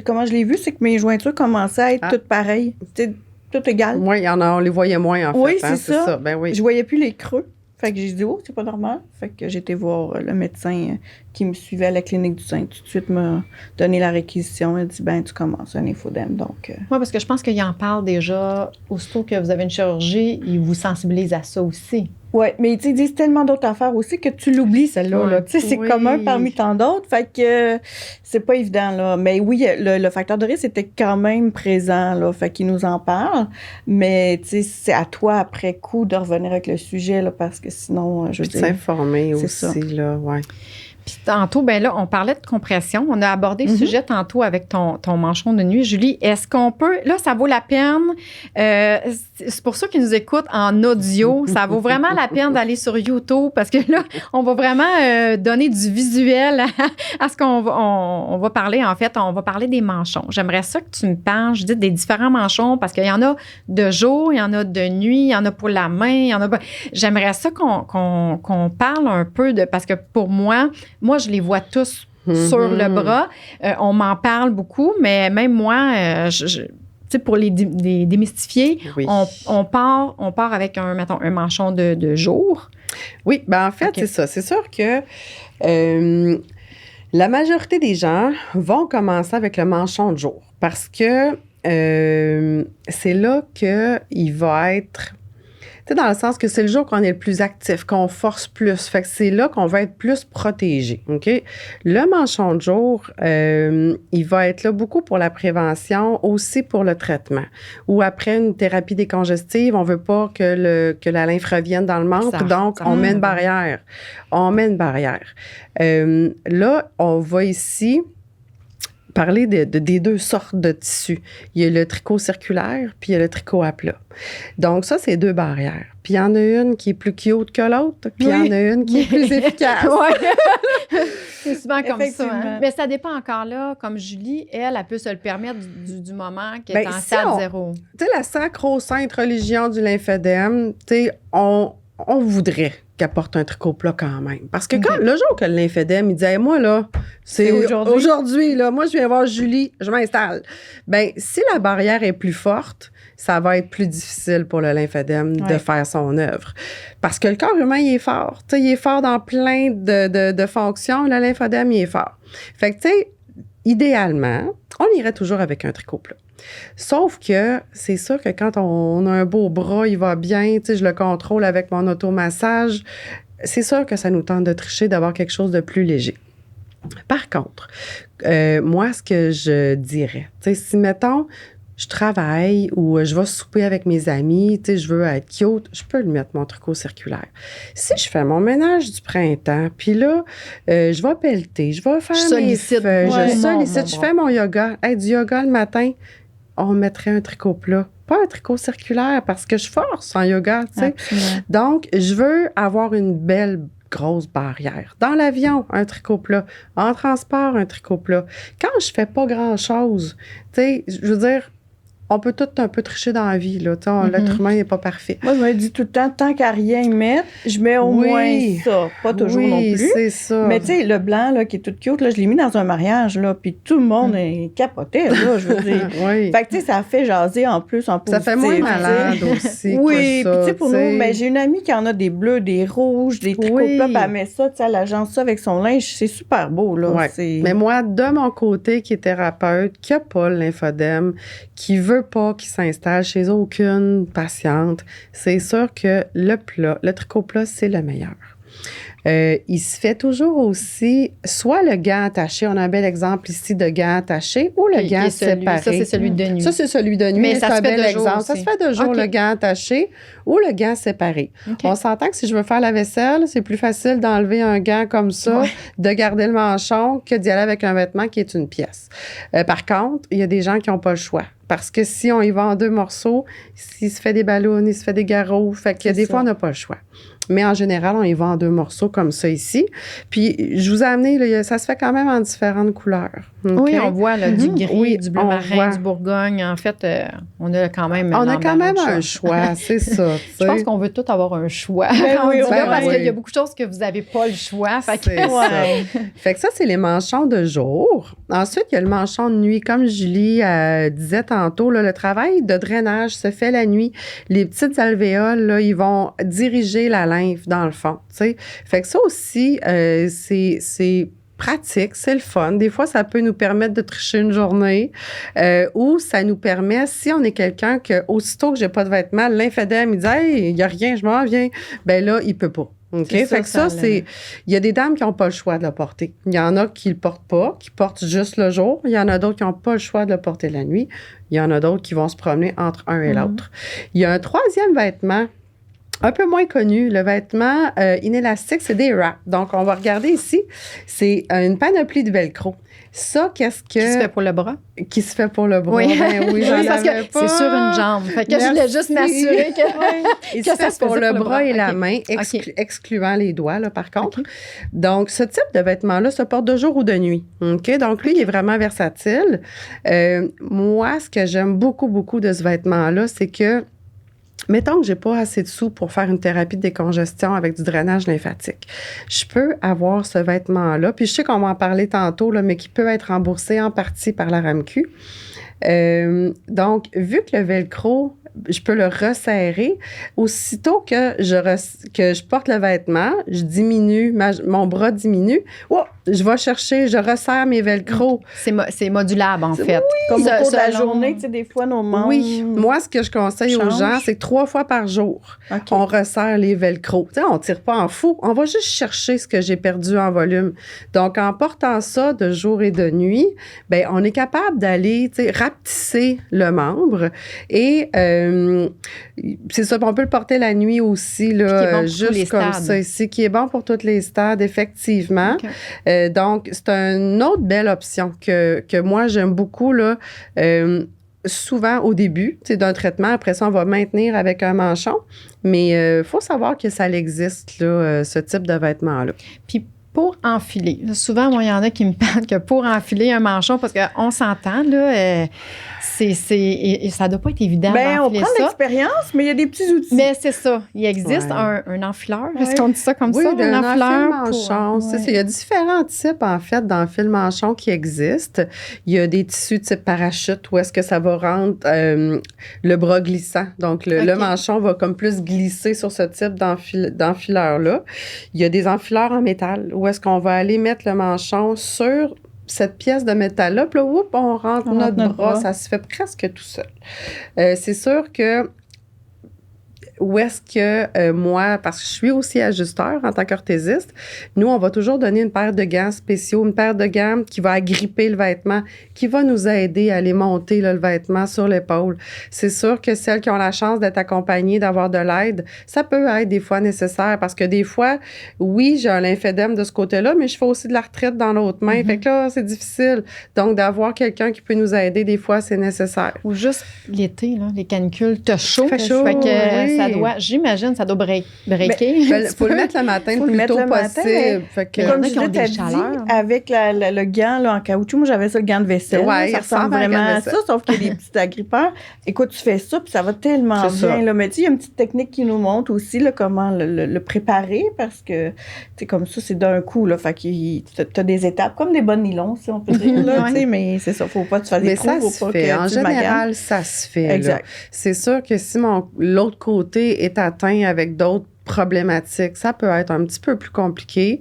comment je l'ai vu, c'est que mes jointures commençaient à être toutes pareilles. C'était tout égal. Oui, on les voyait moins, en fait. Oui, hein, c'est ça. Ben oui. Je voyais plus les creux. Fait que j'ai dit, oh, c'est pas normal. Fait que j'ai été voir le médecin qui me suivait à la clinique du sein. Tout de suite m'a donné la réquisition. Il a dit, tu commences un lymphodème. Donc, oui, parce que je pense qu'il en parle déjà. Aussitôt que vous avez une chirurgie, il vous sensibilise à ça aussi. Oui, mais ils disent tellement d'autres affaires aussi que tu l'oublies, celle-là. Là. C'est commun parmi tant d'autres. Fait que c'est pas évident, là. Mais oui, le facteur de risque était quand même présent, là. Fait qu'ils nous en parlent. Mais, c'est à toi, après coup, de revenir avec le sujet, là, parce que sinon, je veux dire... s'informer aussi, ça. là, ouais. Puis tantôt, là, on parlait de compression. On a abordé le sujet tantôt avec ton manchon de nuit. Julie, est-ce qu'on peut... Là, ça vaut la peine. C'est pour ceux qui nous écoutent en audio, ça vaut vraiment la peine d'aller sur YouTube parce que là, on va vraiment donner du visuel à ce qu'on on va parler. En fait, on va parler des manchons. J'aimerais ça que tu me parles, je dis, des différents manchons parce qu'il y en a de jour, il y en a de nuit, il y en a pour la main, il y en a... J'aimerais ça qu'on parle un peu de... Parce que pour moi, je les vois tous sur le bras. On m'en parle beaucoup, mais même moi, pour les démystifier, oui. on part avec un manchon de jour. Oui, en fait, c'est ça. C'est sûr que la majorité des gens vont commencer avec le manchon de jour parce que c'est là qu'il va être... Tu sais, dans le sens que c'est le jour qu'on est le plus actif, qu'on force plus. Fait que c'est là qu'on va être plus protégé, OK? Le manchon de jour, il va être là beaucoup pour la prévention, aussi pour le traitement. Ou après une thérapie décongestive, on veut pas que la lymphe revienne dans le membre, donc on met une barrière. Là, on va ici... parler des deux sortes de tissus. Il y a le tricot circulaire, puis il y a le tricot à plat. Donc, ça, c'est deux barrières. Puis, il y en a une qui est plus cute que l'autre, puis il y en a une qui est plus efficace. C'est souvent comme ça. Hein? Mais ça dépend encore là. Comme Julie, elle peut se le permettre du moment qu'elle est en stade 0. Tu sais, la sacro-sainte religion du lymphodème, tu sais, on voudrait qu'elle porte un tricot plat quand même. Parce que quand le jour que le lymphodème, il dit hey, « moi, là, c'est aujourd'hui, là, moi, je viens voir Julie, je m'installe. » Bien, si la barrière est plus forte, ça va être plus difficile pour le lymphodème de faire son œuvre. Parce que le corps humain, il est fort. Tu sais, il est fort dans plein de fonctions. Le lymphodème, il est fort. Fait que, tu sais, idéalement, on irait toujours avec un tricot plat. Sauf que c'est sûr que quand on a un beau bras, il va bien, tu sais, je le contrôle avec mon automassage. C'est sûr que ça nous tente de tricher, d'avoir quelque chose de plus léger. Par contre, moi, ce que je dirais, tu sais, si, mettons, je travaille ou je vais souper avec mes amis, tu sais, je veux être cute, je peux le mettre, mon tricot circulaire. Si je fais mon ménage du printemps, puis là, je vais pelleter, je vais faire mes feuilles, je sollicite, je fais mon yoga. Hey, du yoga le matin, on mettrait un tricot plat. Pas un tricot circulaire parce que je force en yoga, tu sais. Absolument. Donc, je veux avoir une belle grosse barrière. Dans l'avion, un tricot plat. En transport, un tricot plat. Quand je fais pas grand-chose, tu sais, je veux dire, on peut tout un peu tricher dans la vie, là. Tu sais, l'être humain n'est pas parfait. Moi, je me dis tout le temps, tant qu'à rien mettre, je mets au moins ça. Pas toujours non plus. C'est ça. Mais tu sais, le blanc, là, qui est tout cute, là, je l'ai mis dans un mariage, là, puis tout le monde est capoté, là, je veux dire. Oui. Fait que, tu sais, ça fait jaser en plus, en Ça positif. fait moins malade aussi. Oui, que puis ça, tu sais, pour nous, ben, j'ai une amie qui en a des bleus, des rouges, des tricots plats, puis elle met ça, tu sais, elle agence ça avec son linge, c'est super beau, là. Ouais. Mais moi, de mon côté, qui est thérapeute, qui n'a pas le lymphodème, qui veut pas qu'il s'installe chez aucune patiente, c'est sûr que le tricot plat, c'est le meilleur. Il se fait toujours aussi soit le gant attaché, on a un bel exemple ici de gant attaché, ou le gant séparé. Ça, c'est celui de nuit. Ça, c'est celui de nuit, Mais c'est ça un se fait bel de jour exemple. aussi. Ça se fait de jour, OK. le gant attaché ou le gant séparé. OK. On s'entend que si je veux faire la vaisselle, c'est plus facile d'enlever un gant comme ça, Ouais. de garder le manchon, que d'y aller avec un vêtement qui est une pièce. Par contre, il y a des gens qui n'ont pas le choix. Parce que si on y va en 2 morceaux, s'il se fait des ballons, il se fait des garrots, fait qu'il y a des fois, on n'a pas le choix. Mais en général, on y va en 2 morceaux comme ça ici. Puis, je vous ai amené, là, ça se fait quand même en différentes couleurs. OK? Oui, on voit là, du gris, Oui, du bleu on marin, voit. du Bourgogne. En fait, on a quand même On a quand même embarras de un choix. choix, c'est ça. Je pense qu'on veut tous avoir un choix. Ben oui, rendu là, parce oui. qu'il y a beaucoup de choses que vous n'avez pas le choix. Fait que- C'est ça. Fait que ça, c'est les manchons de jour. Ensuite, il y a le manchon de nuit. Comme Julie disait tantôt, là, le travail de drainage se fait la nuit. Les petites alvéoles, là, ils vont diriger la lymphe dans le fond. T'sais. Fait que ça aussi, c'est pratique, c'est le fun. Des fois, ça peut nous permettre de tricher une journée ou ça nous permet, si on est quelqu'un que aussitôt que j'ai pas de vêtements, l'infidèle, il dit « Hey, il y a rien, je m'en viens », ben là, il peut pas. OK? C'est Fait que ça, ça, c'est... Il y a des dames qui n'ont pas le choix de le porter. Il y en a qui ne le portent pas, qui portent juste le jour. Il y en a d'autres qui n'ont pas le choix de le porter la nuit. Il y en a d'autres qui vont se promener entre un et l'autre. Il y a un troisième vêtement un peu moins connu, le vêtement inélastique, c'est des wraps. Donc, on va regarder ici, c'est une panoplie de velcro. Ça, qu'est-ce que... Qui se fait pour le bras? Qui se fait pour le bras. Oui, Ben oui, j'en oui, parce que avais pas. c'est sur une jambe. Fait que je voulais juste Merci. m'assurer que, Il que se ça fait se pour faisait le bras et la OK. main, OK. excluant les doigts, là, par contre. OK. Donc, ce type de vêtement-là se porte de jour ou de nuit. OK? Donc, lui, il est vraiment versatile. Moi, ce que j'aime beaucoup, beaucoup de ce vêtement-là, c'est que mettons que j'ai pas assez de sous pour faire une thérapie de décongestion avec du drainage lymphatique. Je peux avoir ce vêtement-là, puis je sais qu'on va en parler tantôt, là, mais qui peut être remboursé en partie par la RAMQ. Donc, vu que le velcro, je peux le resserrer, aussitôt que je porte le vêtement, je diminue, mon bras diminue, je vais chercher, je resserre mes velcro. C'est modulable, en fait. Comme au cours de la Selon- journée, tu sais, des fois, nos membres... Oui, moi, ce que je conseille aux change. gens, c'est que 3 fois par jour, OK. on resserre les velcro. Tu sais, on tire pas en fou, on va juste chercher ce que j'ai perdu en volume. Donc, en portant ça de jour et de nuit, ben on est capable d'aller, tu sais, rapetisser le membre et c'est ça, on peut le porter la nuit aussi, là, Puis qui est bon pour tous juste les comme stades. ça ici, qui est bon pour tous les stades, effectivement. OK. Donc, c'est une autre belle option que moi, j'aime beaucoup, là. Souvent, au début d'un traitement, après ça, on va maintenir avec un manchon. Mais il faut savoir que ça existe, là, ce type de vêtement-là. Puis pour enfiler, souvent, moi, il y en a qui me parlent que pour enfiler un manchon, parce qu'on s'entend, là, et ça doit pas être évident Ben, on d'enfiler prend ça. l'expérience, mais il y a des petits outils. Mais c'est ça. Il existe Ouais. un enfileur. Ouais. Est-ce qu'on dit ça comme Oui, ça? un enfileur manchon. pour- C'est ça. Il y a différents types, en fait, d'enfil manchon qui existent. Il y a des tissus type parachute où est-ce que ça va rendre le bras glissant. Donc, le OK. manchon va comme plus glisser sur ce type d'enfileur-là. Il y a des enfileurs en métal où est-ce qu'on va aller mettre le manchon sur cette pièce de métal-là, puis là, on rentre notre bras. Ça se fait presque tout seul. C'est sûr que où est-ce que moi, parce que je suis aussi ajusteur en tant qu'orthésiste, nous, on va toujours donner une paire de gants spéciaux, une paire de gants qui va agripper le vêtement, qui va nous aider à aller monter là, le vêtement sur l'épaule. C'est sûr que celles qui ont la chance d'être accompagnées, d'avoir de l'aide, ça peut être des fois nécessaire parce que des fois, oui, j'ai un lymphédème de ce côté-là, mais je fais aussi de l'arthrite dans l'autre main. Fait que là, c'est difficile. Donc, d'avoir quelqu'un qui peut nous aider, des fois, c'est nécessaire. Ou juste l'été, là, les canicules, t'as chaud. Fait chaud, Fait que oui. ça doit, j'imagine, ça doit breaker. Il faut le mettre le matin le plus tôt possible. Fait que, comme y en a je qui ont disais, des t'as dit, chaleurs. avec le gant là, en caoutchouc, moi, j'avais ça, le gant de vaisselle. Ouais, ça il ressemble ressemble à un vraiment gant de à ça, vaisselle. sauf qu'il y a des petits agrippeurs. Écoute, tu fais ça, puis ça va tellement C'est bien. ça. Là. Mais tu sais, il y a une petite technique qui nous montre aussi là, comment le préparer, parce que, tu sais, comme ça, c'est d'un coup. Là, fait que t'as des étapes, comme des bonnes nylons, si on peut dire. Là, tu sais, mais c'est ça, faut pas te faire des mais trous, ça faut se pas fait. que En tu maganes. général, ça se fait. Exact. Là. C'est sûr que si l'autre côté est atteint avec d'autres problématiques, ça peut être un petit peu plus compliqué,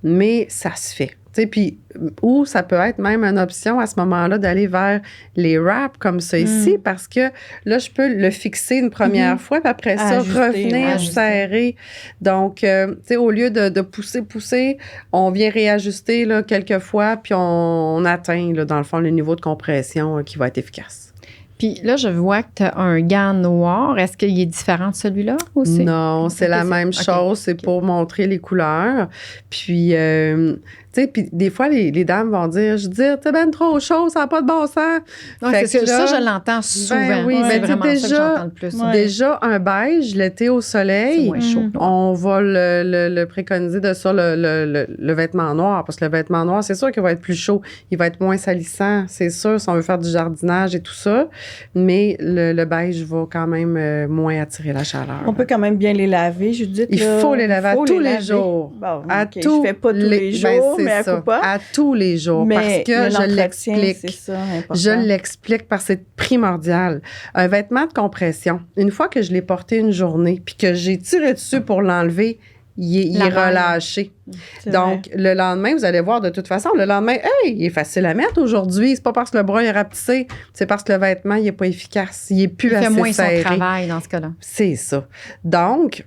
mais ça se fait. Puis, ou ça peut être même une option à ce moment-là d'aller vers les wraps comme ça ici, parce que là, je peux le fixer une première fois, puis après ça, Ajuster, revenir ajuster. serrer. Donc, tu sais, au lieu de pousser, on vient réajuster là, quelques fois, puis on atteint, là, dans le fond, le niveau de compression qui va être efficace. Puis là, je vois que tu as un gant noir. Est-ce qu'il est différent de celui-là aussi? Non, c'est la même chose. C'est pour montrer les couleurs. Puis, tu sais, puis des fois, les dames vont dire, je dis, t'es ben trop chaud, ça n'a pas de bon sens. Ouais, Fait c'est que ça, là, je l'entends souvent. ben oui, c'est ben, vraiment ça que déjà- j'entends le plus. Ouais. Déjà, un beige, l'été au C'est soleil, moins chaud. on va le préconiser de ça, le vêtement noir. Parce que le vêtement noir, c'est sûr qu'il va être plus chaud. Il va être moins salissant, c'est sûr, si on veut faire du jardinage et tout ça. Mais le beige va quand même moins attirer la chaleur. On peut quand même bien les laver, Judith. Il là. faut les laver à Faut tous les laver. jours. Bon, À OK, je fais pas tous les jours, c'est mais à ça, coup pas. à tous les jours. Mais parce que je l'entretien, l'explique. c'est ça, important. Je l'explique parce que c'est primordial. Un vêtement de compression, une fois que je l'ai porté une journée puis que j'ai tiré dessus pour l'enlever, il La est maille. relâché. C'est Donc, le lendemain, vous allez voir de toute façon, le lendemain, hey, il est facile à mettre aujourd'hui. C'est pas parce que le bras est rapetissé, c'est parce que le vêtement, il est pas efficace. Il est plus Il assez fait moins serré. son travail dans ce cas-là. C'est ça. Donc,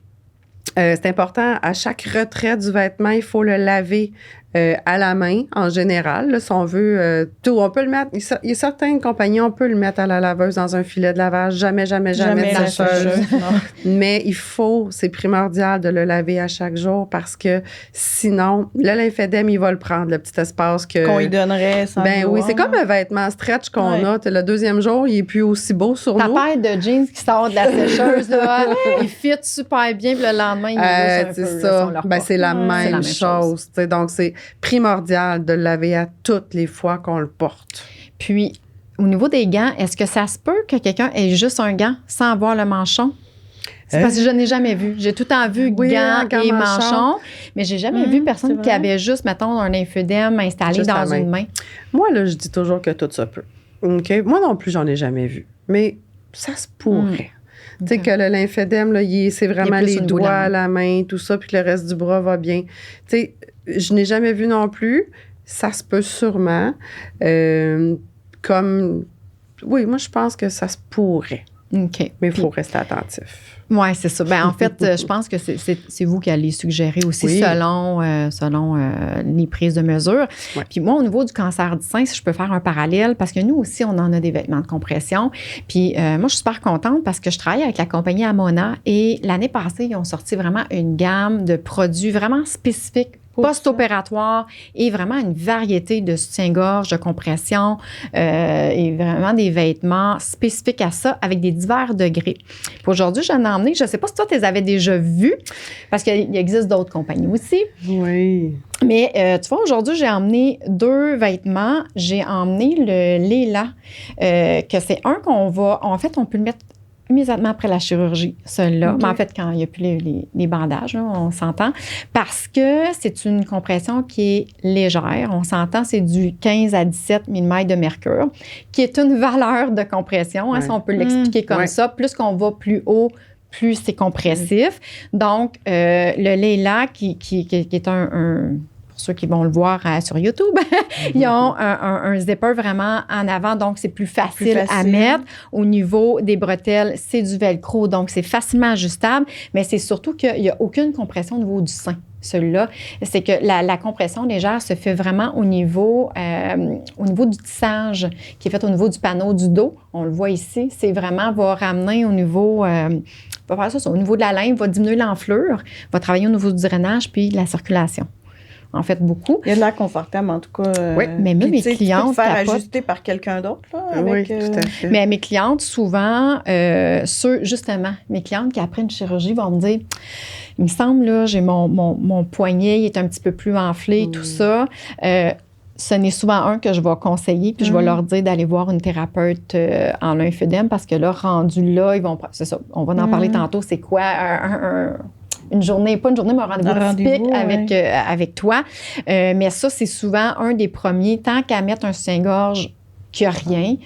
c'est important, à chaque retrait du vêtement, il faut le laver à la main, en général. Là, si on veut tout, on peut le mettre. Il y a certaines compagnies, on peut le mettre à la laveuse dans un filet de lavage. Jamais de la sécheuse. sécheuse, non. Mais c'est primordial de le laver à chaque jour parce que sinon, le lymphédème, il va le prendre, le petit espace que. Qu'on y donnerait sans Ben oui, vouloir. c'est comme un vêtement stretch qu'on a. Le deuxième jour, il est plus aussi beau sur Ta nous. paire de jeans qui sort de la sécheuse, là, il fit super bien, puis le lendemain, il est C'est un peu, ça. on le Ben, reporte. c'est la Ouais. même C'est la même chose. Tu sais. Donc, c'est primordial de le laver à toutes les fois qu'on le porte. Puis, au niveau des gants, est-ce que ça se peut que quelqu'un ait juste un gant sans avoir le manchon? C'est parce que je n'ai jamais vu. J'ai tout le temps vu Oui, gants un gant et manchon. manchon, mais j'ai jamais vu c'est personne qui vrai. avait juste, mettons, un lymphédème installé Juste dans la main. une main. Moi, là, je dis toujours que tout ça peut. OK? Moi non plus, j'en ai jamais vu. Mais ça se pourrait. Tu sais, OK. que le lymphédème, là, c'est vraiment plus les au niveau de la doigts, main. la main, tout ça, puis que le reste du bras va bien. Tu sais, je n'ai jamais vu non plus. Ça se peut sûrement. Oui, moi, je pense que ça se pourrait. OK. Mais il faut rester attentif. Oui, c'est ça. Ben, en fait, je pense que c'est vous qui allez suggérer aussi Oui. selon les prises de mesure. Ouais. Puis moi, au niveau du cancer du sein, si je peux faire un parallèle, parce que nous aussi, on en a des vêtements de compression. Puis moi, je suis super contente parce que je travaille avec la compagnie Amona et l'année passée, ils ont sorti vraiment une gamme de produits vraiment spécifiques post-opératoire et vraiment une variété de soutien-gorge, de compression et vraiment des vêtements spécifiques à ça avec des divers degrés. Puis aujourd'hui, j'en ai emmené, je ne sais pas si toi, tu les avais déjà vus parce qu'il existe d'autres compagnies aussi. Oui. Mais tu vois, aujourd'hui, j'ai emmené 2 vêtements. J'ai emmené le Léla, que c'est un qu'on va... En fait, on peut le mettre immédiatement après la chirurgie, celui-là. OK. Mais en fait, quand il n'y a plus les bandages, là, on s'entend. Parce que c'est une compression qui est légère. On s'entend, c'est du 15 à 17 mm de mercure, qui est une valeur de compression, hein, Ouais. si on peut l'expliquer comme Ouais. ça. Plus qu'on va plus haut, plus c'est compressif. Donc, le Léla, qui est un ceux qui vont le voir sur YouTube, ils ont un zipper vraiment en avant, donc c'est plus facile à mettre. Au niveau des bretelles, c'est du velcro, donc c'est facilement ajustable, mais c'est surtout qu'il n'y a aucune compression au niveau du sein. Celui-là, c'est que la compression légère se fait vraiment au niveau du tissage qui est fait au niveau du panneau du dos. On le voit ici. C'est vraiment, va ramener au niveau, va faire ça, au niveau de la laine, va diminuer l'enflure, va travailler au niveau du drainage puis de la circulation. En fait, beaucoup. Il y a de l'air confortable, en tout cas. Oui, mais même mes clientes. Tu peux te faire ajuster par quelqu'un d'autre, là. Oui, tout à fait. Mais mes clientes, souvent, justement, mes clientes qui après une chirurgie vont me dire, il me semble, là, j'ai mon poignet, il est un petit peu plus enflé, tout ça. Ce n'est souvent un que je vais conseiller, puis je vais leur dire d'aller voir une thérapeute en lymphédème parce que là, rendu là, ils vont. C'est ça, on va en parler tantôt. C'est quoi une journée, pas une journée, mais un rendez-vous typique avec toi. Mais ça, c'est souvent un des premiers. Tant qu'à mettre un soutien-gorge qui n'a rien,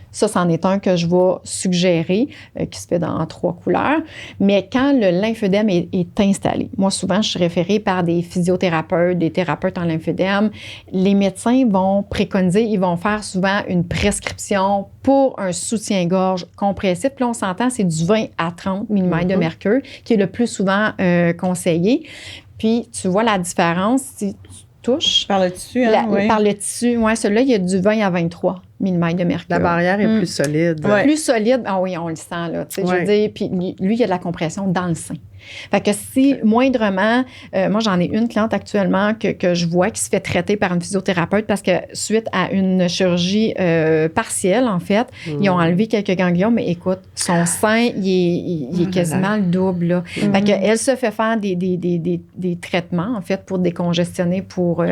ça, c'en est un que je vais suggérer, qui se fait dans 3 couleurs. Mais quand le lymphédème est installé, moi, souvent, je suis référée par des physiothérapeutes, des thérapeutes en lymphédème. Les médecins vont préconiser, ils vont faire souvent une prescription pour un soutien-gorge compressif. Puis là, on s'entend, c'est du 20 à 30 mm de mercure, qui est le plus souvent conseillé. Puis, tu vois la différence si tu touches. Par le tissu, Par le tissu, oui. Celui-là, il y a du 20 à 23 mm de mercure. La barrière est plus solide. Ouais. Plus solide, ah oui, on le sent, là. Je veux dire, puis lui, il y a de la compression dans le sein. Fait que si moindrement, moi, j'en ai une cliente actuellement que je vois qui se fait traiter par une physiothérapeute parce que suite à une chirurgie partielle, en fait, ils ont enlevé quelques ganglions, mais écoute, son sein, il est quasiment le double, là. Fait qu'elle se fait faire des traitements, en fait, pour décongestionner, pour,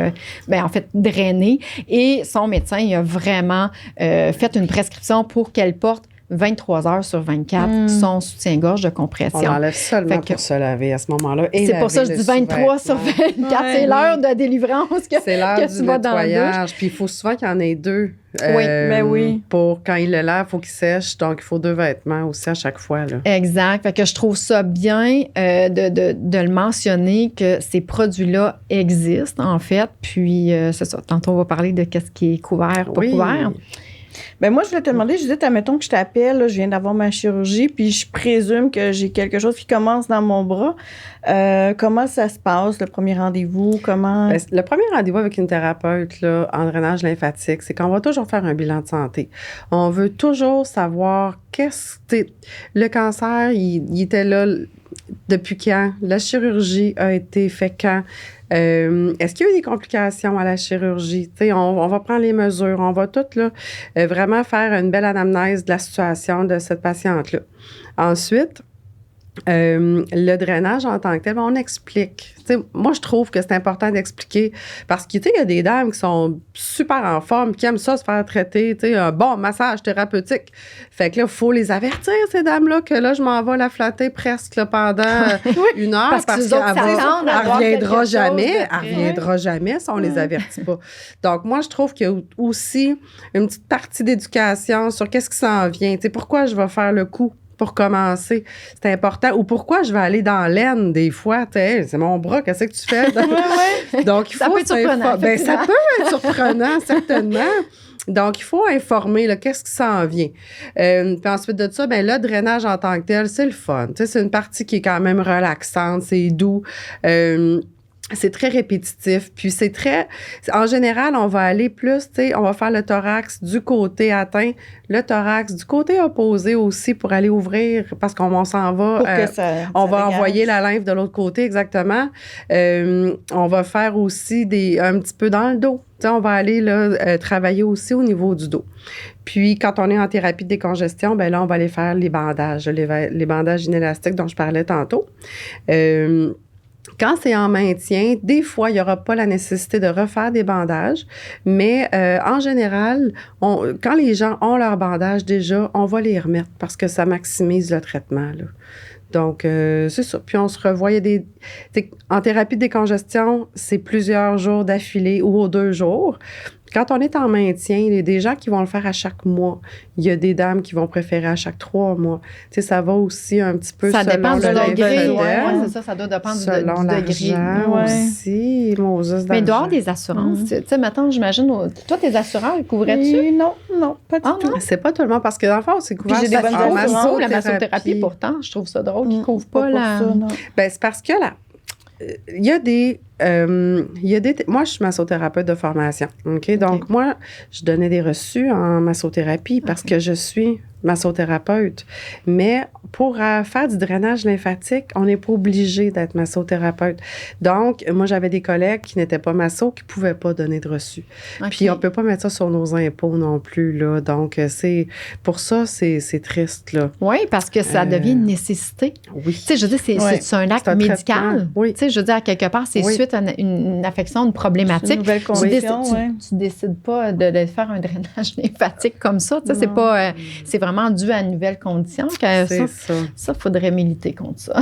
en fait, drainer. Et son médecin, il a vraiment fait une prescription pour qu'elle porte 23 heures sur 24, son soutien-gorge de compression. On l'enlève seulement pour se laver à ce moment-là. C'est pour ça que je dis 23 sur 24. C'est l'heure de délivrance c'est l'heure que tu vas dans le douche. Puis il faut souvent qu'il y en ait 2. Oui. Pour quand il le lave, il faut qu'il sèche. Donc, il faut 2 vêtements aussi à chaque fois. Là. Exact. Fait que je trouve ça bien de le mentionner que ces produits-là existent, en fait. Puis, c'est ça. Tantôt, on va parler de qu'est-ce qui est couvert, pas couvert. Ben moi, je voulais te demander, Judith, admettons que je t'appelle, là, je viens d'avoir ma chirurgie, puis je présume que j'ai quelque chose qui commence dans mon bras. Comment ça se passe, le premier rendez-vous? Comment... Ben, le premier rendez-vous avec une thérapeute là, en drainage lymphatique, c'est qu'on va toujours faire un bilan de santé. On veut toujours savoir le cancer, il était là depuis quand? La chirurgie a été faite quand? Est-ce qu'il y a eu des complications à la chirurgie? On va prendre les mesures, on va tout là, vraiment faire une belle anamnèse de la situation de cette patiente-là. Ensuite, le drainage en tant que tel, on explique. T'sais, moi, je trouve que c'est important d'expliquer parce qu'il y a des dames qui sont super en forme, qui aiment ça se faire traiter, un bon massage thérapeutique. Fait que là, il faut les avertir, ces dames-là, que là, je m'en vais la flatter presque là, pendant 1 heure parce qu'elle ne reviendra jamais. Elle ne reviendra jamais si on ne les avertit pas. Donc, moi, je trouve qu'il y a aussi une petite partie d'éducation sur qu'est-ce qui s'en vient. Pourquoi je vais faire le coup? Pour commencer, c'est important. Ou pourquoi je vais aller dans l'aine des fois? C'est mon bras, qu'est-ce que tu fais? Donc, il faut ça peut être surprenant. Ça peut être surprenant, certainement. Donc, il faut informer là, qu'est-ce qui s'en vient. Puis ensuite de ça, le drainage en tant que tel, c'est le fun. C'est une partie qui est quand même relaxante, c'est doux. C'est très répétitif, puis c'est très... En général, on va aller plus, on va faire le thorax du côté atteint, le thorax du côté opposé aussi pour aller ouvrir, parce qu'on s'en va... on va envoyer la lymphe de l'autre côté, exactement. On va faire aussi un petit peu dans le dos. On va aller là, travailler aussi au niveau du dos. Puis, quand on est en thérapie de décongestion, là, on va aller faire les bandages, les bandages inélastiques dont je parlais tantôt. Quand c'est en maintien, des fois, il n'y aura pas la nécessité de refaire des bandages, mais en général, quand les gens ont leurs bandages déjà, on va les remettre parce que ça maximise le traitement, là. Donc, c'est ça. Puis on se revoit. En thérapie de décongestion, c'est plusieurs jours d'affilée ou aux 2 jours. Quand on est en maintien, il y a des gens qui vont le faire à chaque mois. Il y a des dames qui vont préférer à chaque 3 mois. Tu sais, ça va aussi un petit peu ça selon dépend du degré. lymphedème. Ouais, c'est ça doit dépendre Selon du degré. l'argent aussi. Mais dehors des assurances, tu sais, maintenant, j'imagine, toi, tes assureurs, ils couvraient-tu? Non, pas du tout. Non? C'est pas tout le monde, parce que dans le fond, c'est couvert. Puis j'ai des bonnes La assurances. massothérapie, pourtant, je trouve ça drôle qu'ils ne couvrent pas la... pour ça, non. Ben, c'est parce que là, il y a des... moi, je suis massothérapeute de formation. OK? Donc, moi, je donnais des reçus en massothérapie parce que je suis massothérapeute. Mais pour faire du drainage lymphatique, on n'est pas obligé d'être massothérapeute. Donc, moi, j'avais des collègues qui n'étaient pas masso, qui ne pouvaient pas donner de reçus. Puis, on ne peut pas mettre ça sur nos impôts non plus, là. Donc, pour ça, c'est triste, là. Oui, parce que ça devient une nécessité. Oui. Tu sais, je veux dire, c'est un acte médical. Oui. Tu sais, je veux dire, à quelque part, c'est suite à une affection, une problématique. Une nouvelle condition, tu décides pas de faire un drainage lymphatique comme ça. Tu sais, c'est pas... c'est vraiment dû à une nouvelle condition. C'est ça, faudrait militer contre ça.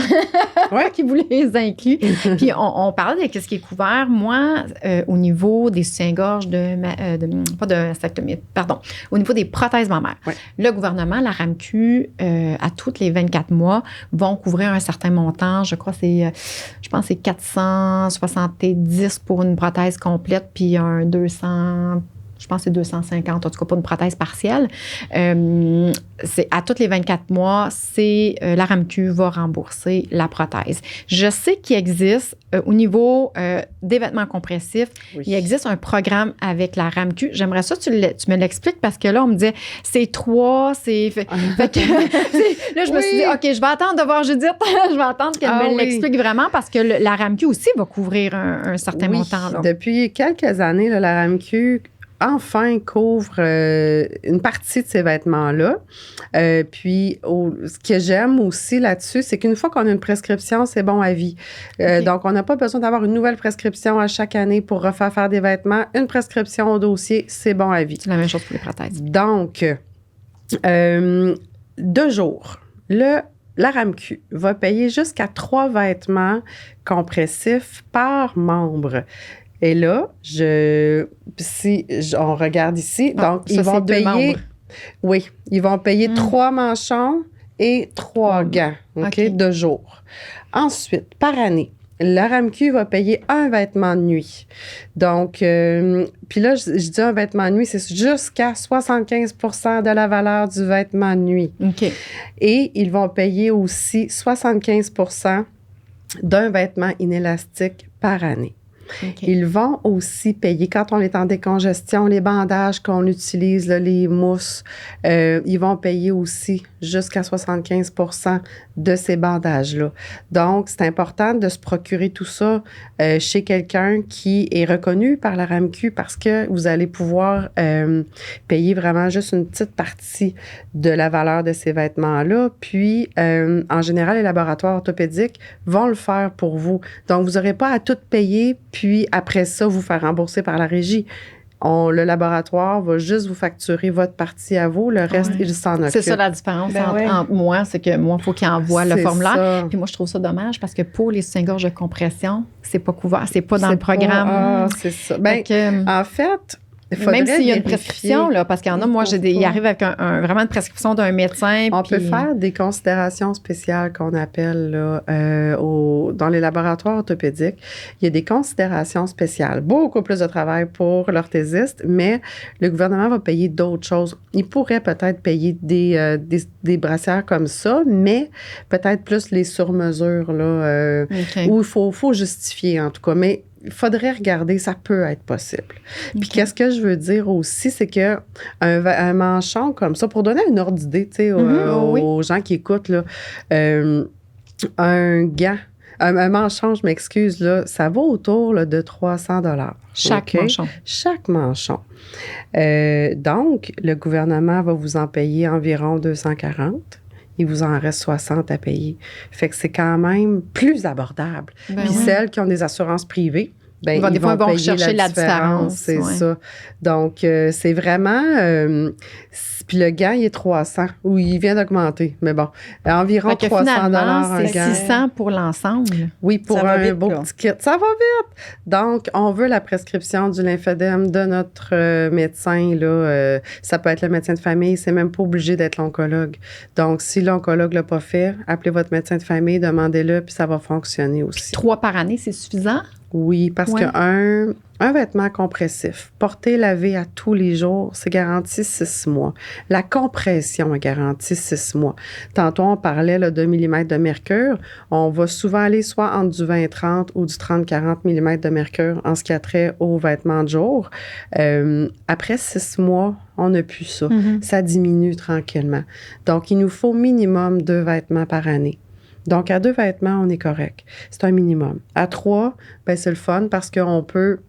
Ouais. Qui vous les inclut. Puis, on parlait de ce qui est couvert. Moi, au niveau des soutiens-gorge pas de mastectomie, pardon, au niveau des prothèses mammaires. Ouais. Le gouvernement, la RAMQ, à tous les 24 mois, vont couvrir un certain montant. Je pense que c'est 470 pour une prothèse complète, puis un 200... Je pense que c'est 250, en tout cas pas une prothèse partielle. C'est à tous les 24 mois, la RAMQ va rembourser la prothèse. Je sais qu'il existe, au niveau des vêtements compressifs, il existe un programme avec la RAMQ. J'aimerais ça que tu me l'expliques parce que là, on me disait, c'est 3, c'est... là, je me suis dit, OK, je vais attendre de voir Judith. Je vais attendre qu'elle me l'explique vraiment parce que la RAMQ aussi va couvrir un certain montant. Là. Depuis quelques années, là, la RAMQ enfin couvre une partie de ces vêtements-là. Puis, ce que j'aime aussi là-dessus, c'est qu'une fois qu'on a une prescription, c'est bon à vie. Donc, on n'a pas besoin d'avoir une nouvelle prescription à chaque année pour refaire des vêtements. Une prescription au dossier, c'est bon à vie. C'est la même chose pour les prothèses. Donc, 2 jours. La RAMQ va payer jusqu'à 3 vêtements compressifs par membre. Et là, on regarde ici, donc ils vont payer... Oui, ils vont payer 3 manchons et 3 gants, OK, 2 jours. Ensuite, par année, la RAMQ va payer un vêtement de nuit. Donc, puis là, je dis un vêtement de nuit, c'est jusqu'à 75% de la valeur du vêtement de nuit. OK. Et ils vont payer aussi 75% d'un vêtement inélastique par année. Okay. Ils vont aussi payer, quand on est en décongestion, les bandages qu'on utilise, là, les mousses, ils vont payer aussi jusqu'à 75% de ces bandages-là. Donc, c'est important de se procurer tout ça chez quelqu'un qui est reconnu par la RAMQ parce que vous allez pouvoir payer vraiment juste une petite partie de la valeur de ces vêtements-là. Puis, en général, les laboratoires orthopédiques vont le faire pour vous. Donc, vous n'aurez pas à tout payer, puis après ça, vous faire rembourser par la régie. Le laboratoire va juste vous facturer votre partie à vous. Le reste, il s'en occupe. C'est ça la différence entre moi. C'est que moi, il faut qu'il envoie le formulaire. Ça. Puis moi, je trouve ça dommage parce que pour les soutiens-gorge de compression, c'est pas couvert. C'est pas dans le programme. C'est ça. Ben, en fait... Même s'il y a une prescription, là, parce qu'il y en a, moi, il arrive avec vraiment une prescription d'un médecin. On peut faire des considérations spéciales qu'on appelle là, dans les laboratoires orthopédiques. Il y a des considérations spéciales. Beaucoup plus de travail pour l'orthésiste, mais le gouvernement va payer d'autres choses. Il pourrait peut-être payer des brassières comme ça, mais peut-être plus les sur-mesures, là, où il faut justifier, en tout cas. Mais il faudrait regarder, ça peut être possible. Puis qu'est-ce que je veux dire aussi, c'est que un manchon comme ça, pour donner un ordre d'idée, tu sais, aux gens qui écoutent, là, un gant, un manchon, je m'excuse, là, ça vaut autour là, de 300 $. Chaque manchon. Chaque manchon. Donc, le gouvernement va vous en payer environ 240. Il vous en reste 60 à payer. Fait que c'est quand même plus abordable. Puis celles qui ont des assurances privées, des fois, ils vont payer la différence. C'est ça. Donc, c'est vraiment... puis Puis le gant, il est 300 ou il vient d'augmenter. Mais bon, environ Fait que 300 finalement, un c'est gant. 600 pour l'ensemble. Oui, pour Ça va un vite, beau là. petit kit. Ça va vite. Donc, on veut la prescription du lymphodème de notre médecin. Là, ça peut être le médecin de famille. C'est même pas obligé d'être l'oncologue. Donc, si l'oncologue l'a pas fait, appelez votre médecin de famille, demandez-le, puis ça va fonctionner aussi. 3 par année, c'est suffisant? Oui, parce Ouais. qu'un vêtement compressif, porté, lavé à tous les jours, c'est garanti 6 mois. La compression est garantie 6 mois. Tantôt, on parlait là, de millimètres de mercure. On va souvent aller soit entre du 20-30 ou du 30-40 millimètres de mercure en ce qui a trait aux vêtements de jour. Après 6 mois, on n'a plus ça. Ça diminue tranquillement. Donc, il nous faut minimum 2 vêtements par année. Donc, à 2 vêtements, on est correct. C'est un minimum. À 3, ben c'est le fun parce qu'on peut...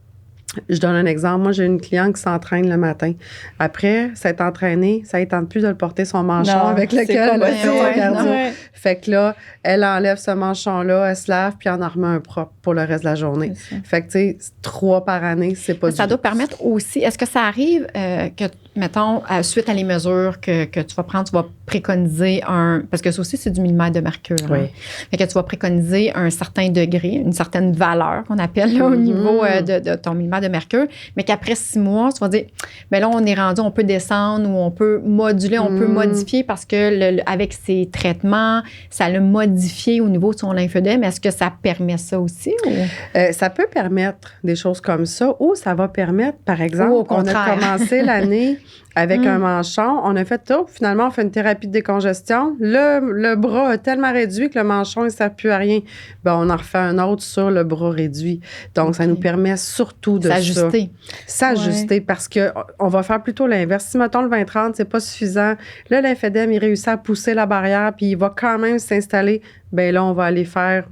Je donne un exemple. Moi, j'ai une cliente qui s'entraîne le matin. Après, s'être entraînée, ça ne tente plus de le porter son manchon Non, avec c'est lequel elle a fait son ouais, cardio. Ouais. Fait que là, elle enlève ce manchon-là, elle se lave, puis elle en remet un propre pour le reste de la journée. C'est ça. Fait que, tu sais, 3 par année, c'est pas Ça du doit permettre aussi, est-ce que ça arrive que, mettons, suite à les mesures que tu vas prendre, tu vas préconiser parce que ça aussi, c'est du millimètre de mercure. Oui. Hein. Fait que tu vas préconiser un certain degré, une certaine valeur qu'on appelle là, au niveau de ton millimètre de mercure, mais qu'après 6 mois, tu vas dire, bien là, on est rendu, on peut descendre ou on peut moduler, on peut modifier parce que avec ces traitements, ça l'a modifié au niveau de son lymphodème. Est-ce que ça permet ça aussi? Ou? Ça peut permettre des choses comme ça ou ça va permettre, par exemple, Ou au on a contraire. commencé l'année avec un manchon, on a fait tout, finalement, on fait une thérapie de décongestion. Le bras a tellement réduit que le manchon, il ne sert plus à rien. Ben, on en refait un autre sur le bras réduit. Donc, ça nous permet surtout de S'ajuster. s'ajuster parce qu'on va faire plutôt l'inverse. Si, mettons, le 20-30, c'est pas suffisant, le lymphodème, il réussit à pousser la barrière puis il va quand même s'installer, bien là, on va aller faire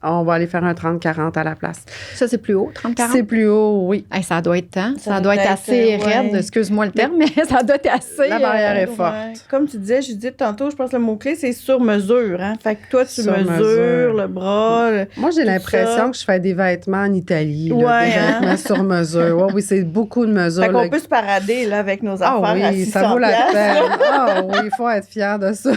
un 30-40 à la place. Ça, c'est plus haut, 30-40? C'est plus haut, oui. Hey, ça doit être Ça doit être doit assez être, ouais. raide. Excuse-moi le terme, mais ça doit être assez... La barrière est forte. Ouais. Comme tu disais, Judith, tantôt, je pense que le mot-clé, c'est sur mesure. Hein? Fait que toi, tu Sur mesures mesure. le bras. Moi, j'ai tout l'impression ça. que je fais des vêtements en Italie. Là, Ouais, des hein? vêtements sur mesure. Ouais, oui, c'est beaucoup de mesures. Fait qu'on là. peut se parader là, avec nos Ah affaires à oui, 600 ça vaut la piastres. peine. Ah oui, il faut être fier de ça.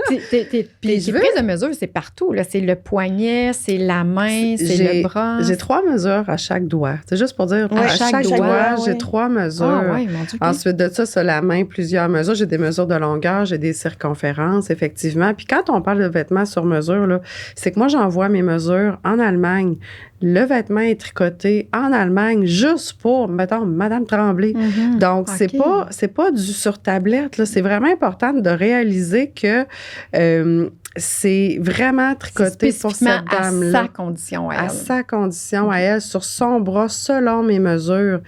Puis Puis je tes veux- prises de mesure, c'est partout. Là. C'est le poignet, c'est la main, c'est le bras. J'ai 3 mesures à chaque doigt. C'est juste pour dire, Ouais, à chaque doigt, doigt, j'ai oui. 3 mesures. Ah oui, mon Dieu. Ensuite de ça, sur la main, plusieurs mesures. J'ai des mesures de longueur, j'ai des circonférences, effectivement. Puis quand on parle de vêtements sur mesure, là, c'est que moi, j'envoie mes mesures en Allemagne. Le vêtement est tricoté en Allemagne juste pour, mettons, Madame Tremblay. Mhm. Donc, OK. c'est pas du sur tablette. Là. C'est vraiment important de réaliser que c'est vraiment C'est tricoté pour spécifiquement cette à dame-là. sa condition, À elle. sa condition, à elle, sur son bras, selon mes mesures.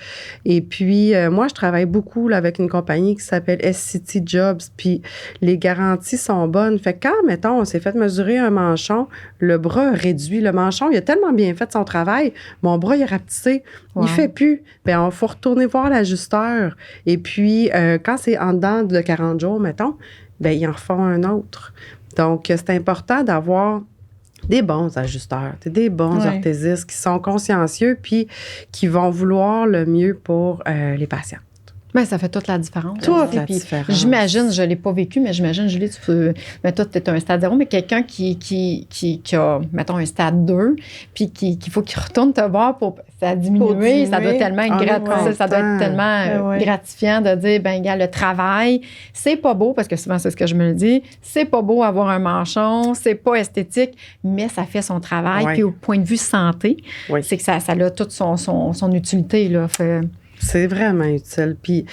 Et puis, moi, je travaille beaucoup là, avec une compagnie qui s'appelle SCT Jobs, puis les garanties sont bonnes. Fait que quand, mettons, on s'est fait mesurer un manchon, le bras réduit. Le manchon, il a tellement bien fait son travail, mon bras, il est rapetissé. Wow. Il fait plus. Bien, il faut retourner voir l'ajusteur. Et puis, quand c'est en dedans de 40 jours, mettons, bien, ils en refont un autre. Donc, c'est important d'avoir des bons ajusteurs, des bons Ouais. orthésistes qui sont consciencieux puis qui vont vouloir le mieux pour les patients. Ben, ça fait toute la différence. Toute la Puis, différence. J'imagine, je ne l'ai pas vécu, mais j'imagine, Julie, tu peux. Mais toi, tu es un stade 0, mais quelqu'un qui a, mettons, un stade 2, puis qu'il faut qu'il retourne te voir pour. Ça a diminué, ça doit diminuer. tellement être Ah, ça doit être tellement ouais. gratifiant de dire, ben, gars, le travail, c'est pas beau, parce que souvent, c'est ce que je me le dis, c'est pas beau avoir un manchon, c'est pas esthétique, mais ça fait son travail. Ouais. Puis au point de vue santé, Oui. c'est que ça a toute son utilité, là. C'est vraiment utile. Puis,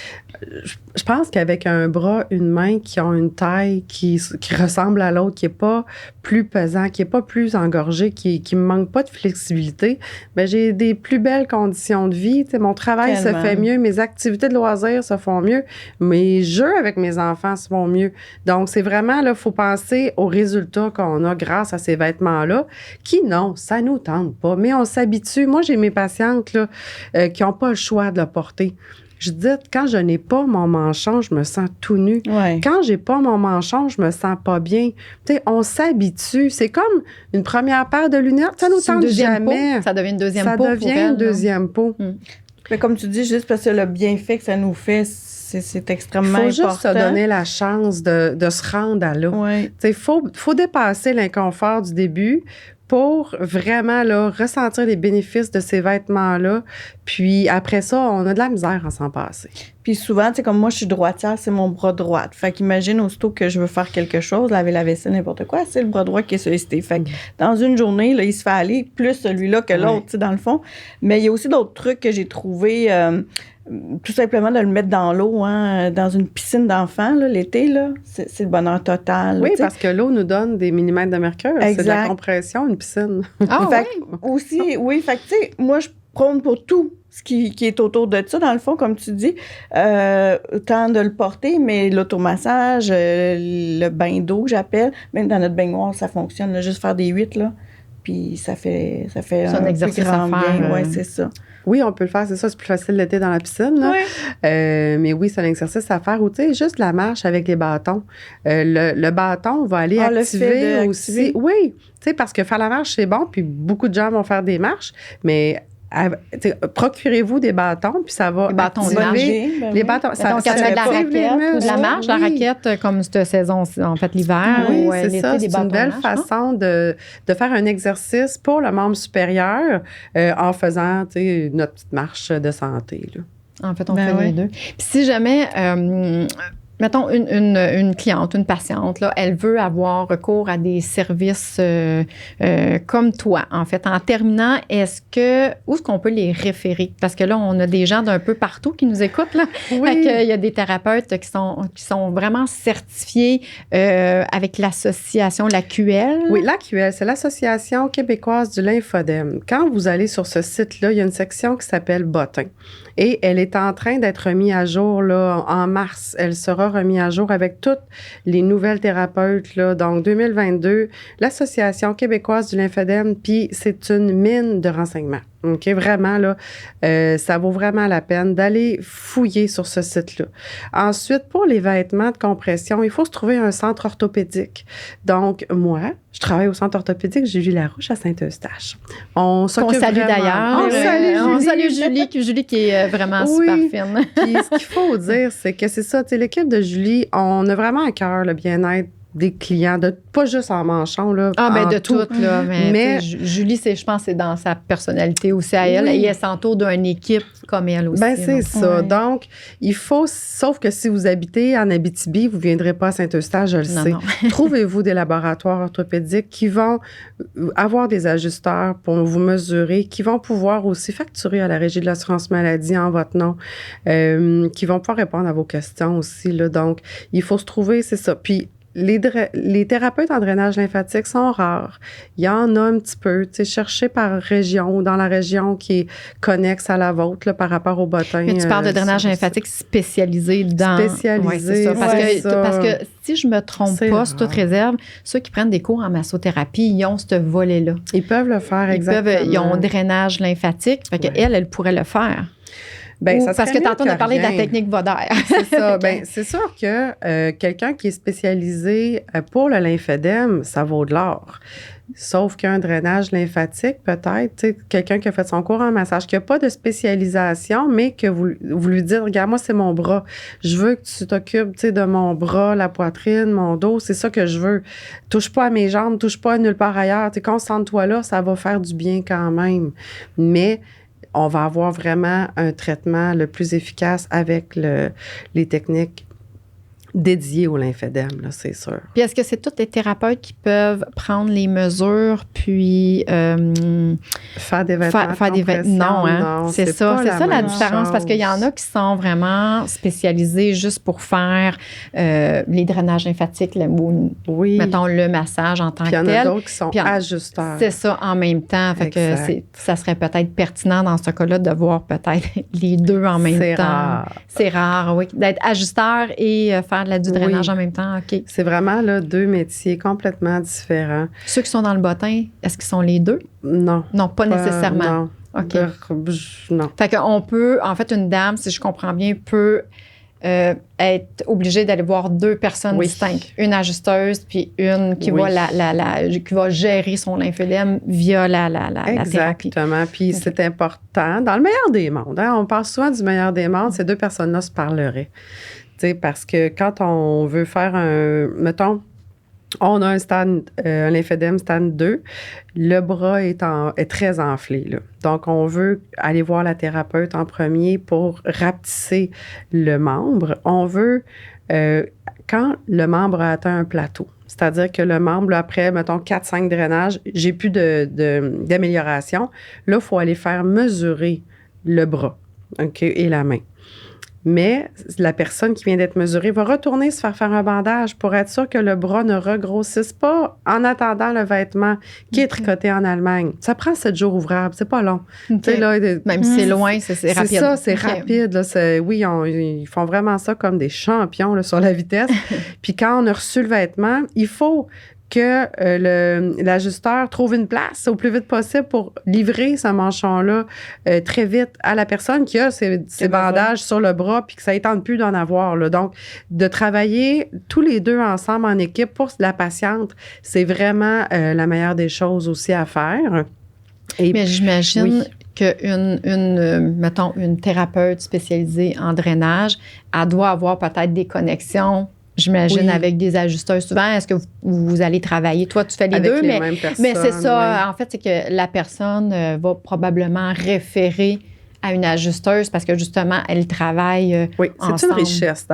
je pense qu'avec un bras, une main qui ont une taille qui ressemble à l'autre, qui n'est pas plus pesant, qui n'est pas plus engorgé, qui ne me manque pas de flexibilité, bien, j'ai des plus belles conditions de vie. Tu sais, mon travail Tellement. se fait mieux, mes activités de loisirs se font mieux, mes jeux avec mes enfants se font mieux. Donc, c'est vraiment, là, il faut penser aux résultats qu'on a grâce à ces vêtements-là, qui, non, ça ne nous tente pas, mais on s'habitue. Moi, j'ai mes patientes là, qui n'ont pas le choix de le porter. Je dis, quand je n'ai pas mon manchon, je me sens tout nu. Ouais. Quand j'ai pas mon manchon, je me sens pas bien. Tu sais, on s'habitue. C'est comme une première paire de lunettes. Ça nous C'est une tente deuxième jamais. peau. Ça devient une deuxième Ça peau. devient pour elle, une deuxième peau. Mais comme tu dis, juste parce que le bienfait que ça nous fait, c'est Il extrêmement faut important. juste se donner la chance de se rendre à là. Oui. Il faut dépasser l'inconfort du début pour vraiment là, ressentir les bénéfices de ces vêtements-là. Puis après ça, on a de la misère à s'en passer. Puis souvent, tu sais, comme moi, je suis droitière, c'est mon bras droit. Fait qu'imagine, aussitôt que je veux faire quelque chose, laver la vaisselle, n'importe quoi, c'est le bras droit qui est sollicité. Fait que dans une journée, là, il se fait aller plus celui-là que l'autre, tu sais, dans le fond. Mais il y a aussi d'autres trucs que j'ai trouvés, tout simplement de le mettre dans l'eau, hein, dans une piscine d'enfants, là, l'été, là, c'est le bonheur total. Oui, tu sais. parce que l'eau nous donne des millimètres de mercure. C'est de la Exact. compression, une piscine. Ah Fait oui? que aussi, oui, fait que, tu sais, moi, je prône pour tout ce qui est autour de ça, dans le fond, comme tu dis, tant de le porter, mais l'automassage, le bain d'eau que j'appelle, même dans notre baignoire, ça fonctionne, là, juste faire des 8, là, puis ça fait C'est un exercice à faire, Oui, c'est ça. Oui, on peut le faire, c'est ça, c'est plus facile l'été dans la piscine. Là. Oui. Mais oui, c'est un exercice à faire. Ou tu sais, juste la marche avec les bâtons. Le bâton va aller le activer fait aussi. d'activer. Oui, tu sais, parce que faire la marche, c'est bon, puis beaucoup de gens vont faire des marches, mais procurez-vous des bâtons, puis ça va Les bâtons de activer marche. les bâtons. Donc, il y a de la active les raquette ou de la muscles. marche, la Oui. raquette comme cette saison, en fait, l'hiver Oui, ou c'est l'été, ça. des C'est bâtons une belle de marche, non? façon de faire un exercice pour le membre supérieur en faisant, tu sais, notre petite marche de santé, là. En fait, on Ben fait oui. les deux. Puis si jamais, mettons, une cliente, une patiente, là, elle veut avoir recours à des services comme toi, en fait. En terminant, où est-ce qu'on peut les référer? Parce que là, on a des gens d'un peu partout qui nous écoutent, là. Oui. Fait qu'il y a des thérapeutes qui sont vraiment certifiés avec l'association, la QL. Oui, l'AQL, c'est l'Association québécoise du lymphodème. Quand vous allez sur ce site-là, il y a une section qui s'appelle Bottin. Et elle est en train d'être remise à jour là, en mars. Elle sera remise à jour avec toutes les nouvelles thérapeutes. Là. Donc, 2022, l'Association québécoise du lymphodème, puis c'est une mine de renseignements. OK, vraiment, là, ça vaut vraiment la peine d'aller fouiller sur ce site-là. Ensuite, pour les vêtements de compression, il faut se trouver un centre orthopédique. Donc, moi, je travaille au centre orthopédique Julie Larouche à Saint-Eustache. On s'occupe salue vraiment- d'ailleurs. On salue On Julie. salue Julie qui est vraiment Oui. super fine. Puis ce qu'il faut dire, c'est que c'est ça, tu sais, l'équipe de Julie, on a vraiment à cœur le bien-être des clients, pas juste en manchon, là. Ah, ben en de tout, là. Mais- tu sais, Julie, je pense que c'est dans sa personnalité aussi à elle. Oui. Et elle s'entoure d'une équipe comme elle aussi. Ben, c'est là. ça. Ouais. Donc, il faut, sauf que si vous habitez en Abitibi, vous ne viendrez pas à Saint-Eustache, je le Non, sais. non. Trouvez-vous des laboratoires orthopédiques qui vont avoir des ajusteurs pour vous mesurer, qui vont pouvoir aussi facturer à la Régie de l'assurance maladie en votre nom, qui vont pouvoir répondre à vos questions aussi, là. Donc, il faut se trouver, c'est ça. Puis, les thérapeutes en drainage lymphatique sont rares. Il y en a un petit peu. Tu sais, cherchez par région, dans la région qui est connexe à la vôtre, là, par rapport au bottin. Mais tu parles de drainage lymphatique spécialisé dans... Spécialisé, Ouais, c'est ça. Parce, c'est que, ça. parce que si je me trompe C'est pas, sur toute rare. réserve, ceux qui prennent des cours en massothérapie, ils ont ce volet-là. Ils peuvent le faire, exactement. Ils ont drainage lymphatique. Fait que Ouais. elle pourrait le faire. Ben, Ou- ça parce serait que mieux tantôt, on a parlé de la rien. technique Voder. C'est ça. Ben, c'est sûr que quelqu'un qui est spécialisé pour le lymphédème, ça vaut de l'or. Sauf qu'un drainage lymphatique, peut-être, tu sais, quelqu'un qui a fait son cours en massage, qui n'a pas de spécialisation, mais que vous lui dites, regarde, moi, c'est mon bras. Je veux que tu t'occupes, tu sais, de mon bras, la poitrine, mon dos. C'est ça que je veux. Touche pas à mes jambes, touche pas à nulle part ailleurs. Tu sais, concentre-toi là, ça va faire du bien quand même. Mais on va avoir vraiment un traitement le plus efficace avec les techniques dédiées au lymphédème, là, c'est sûr. Puis est-ce que c'est tous les thérapeutes qui peuvent prendre les mesures puis Faire des vêtements. faire des vêtements? Non, hein? C'est ça. pas C'est ça la même différence. Parce qu'il y en a chose. qui sont vraiment spécialisés juste pour faire les drainages lymphatiques, Oui. mettons le massage en tant Puis il y que en a tel. d'autres qui sont Puis ajusteurs. C'est ça en même temps. Fait que Exact. ça serait peut-être pertinent dans ce cas-là de voir peut-être les deux en même C'est temps. rare. C'est rare, oui. D'être ajusteur et faire du drainage Oui. en même temps, OK. C'est vraiment là, deux métiers complètement différents. Ceux qui sont dans le bottin, est-ce qu'ils sont les deux? Non. Non, pas nécessairement. Non. OK. Non. Fait qu'on peut, en fait, une dame, si je comprends bien, peut être obligé d'aller voir 2 personnes Oui. distinctes. Une ajusteuse, puis une qui, Oui. qui va gérer son lymphœdème via la thérapie. Exactement. Puis Ok. c'est important, dans le meilleur des mondes, hein, on parle souvent du meilleur des mondes, ces 2 personnes-là se parleraient. Tu sais, parce que quand on veut faire mettons, on a un lymphœdème stade 2, le bras est très enflé, là. Donc, on veut aller voir la thérapeute en premier pour rapetisser le membre. On veut, quand le membre a atteint un plateau, c'est-à-dire que le membre, là, après, mettons, 4-5 drainages, j'ai plus d'amélioration. Là, il faut aller faire mesurer le bras, OK, et la main. Mais la personne qui vient d'être mesurée va retourner se faire un bandage pour être sûr que le bras ne regrossisse pas en attendant le vêtement qui est tricoté en Allemagne. Ça prend 7 jours ouvrables, c'est pas long. Okay. Tu sais, là, même si c'est loin, c'est rapide. C'est ça, c'est Okay. rapide. Là, oui, ils font vraiment ça comme des champions là, sur la vitesse. Puis quand on a reçu le vêtement, il faut que l'ajusteur trouve une place au plus vite possible pour livrer ce manchon-là très vite à la personne qui a ses bandages sur le bras puis que ça ne tente plus d'en avoir. Là. Donc, de travailler tous les 2 ensemble en équipe pour la patiente, c'est vraiment la meilleure des choses aussi à faire. Mais j'imagine mettons, une thérapeute spécialisée en drainage, elle doit avoir peut-être des connexions. J'imagine, avec des ajusteurs. Souvent, est-ce que vous allez travailler? Toi, tu fais les avec 2, mêmes personnes, mais c'est ça. En fait, c'est que la personne va probablement référer à une ajusteuse parce que justement, elle travaille oui, c'est ensemble. une richesse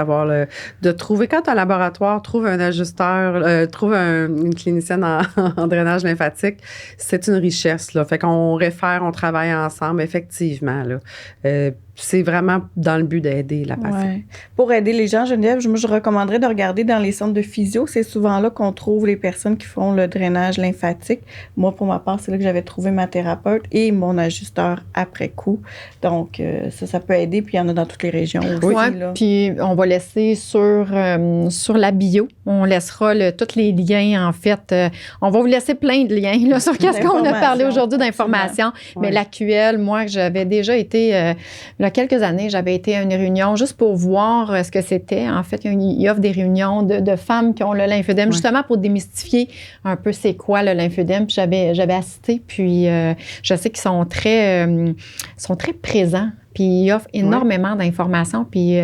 de trouver, quand un laboratoire trouve un ajusteur, trouve une clinicienne en drainage lymphatique, c'est une richesse, là. Fait qu'on réfère, on travaille ensemble, effectivement, là. C'est vraiment dans le but d'aider la patiente. Ouais. Pour aider les gens, Geneviève, je recommanderais de regarder dans les centres de physio. C'est souvent là qu'on trouve les personnes qui font le drainage lymphatique. Moi, pour ma part, c'est là que j'avais trouvé ma thérapeute et mon ajusteur après coup. Donc, ça peut aider. Puis, il y en a dans toutes les régions aussi. Oui, là. puis on va laisser sur la bio, on laissera tous les liens, en fait. On va vous laisser plein de liens là, sur qu'est-ce qu'on a parlé aujourd'hui d'informations. Ouais. Mais l'AQL, moi, j'avais déjà été, il y a quelques années, j'avais été à une réunion juste pour voir ce que c'était. En fait, il offre des réunions de femmes qui ont le lymphœdème, justement pour démystifier un peu c'est quoi le lymphœdème. Puis j'avais assisté, puis je sais qu'ils sont très présents. Puis ils offrent énormément d'informations. Puis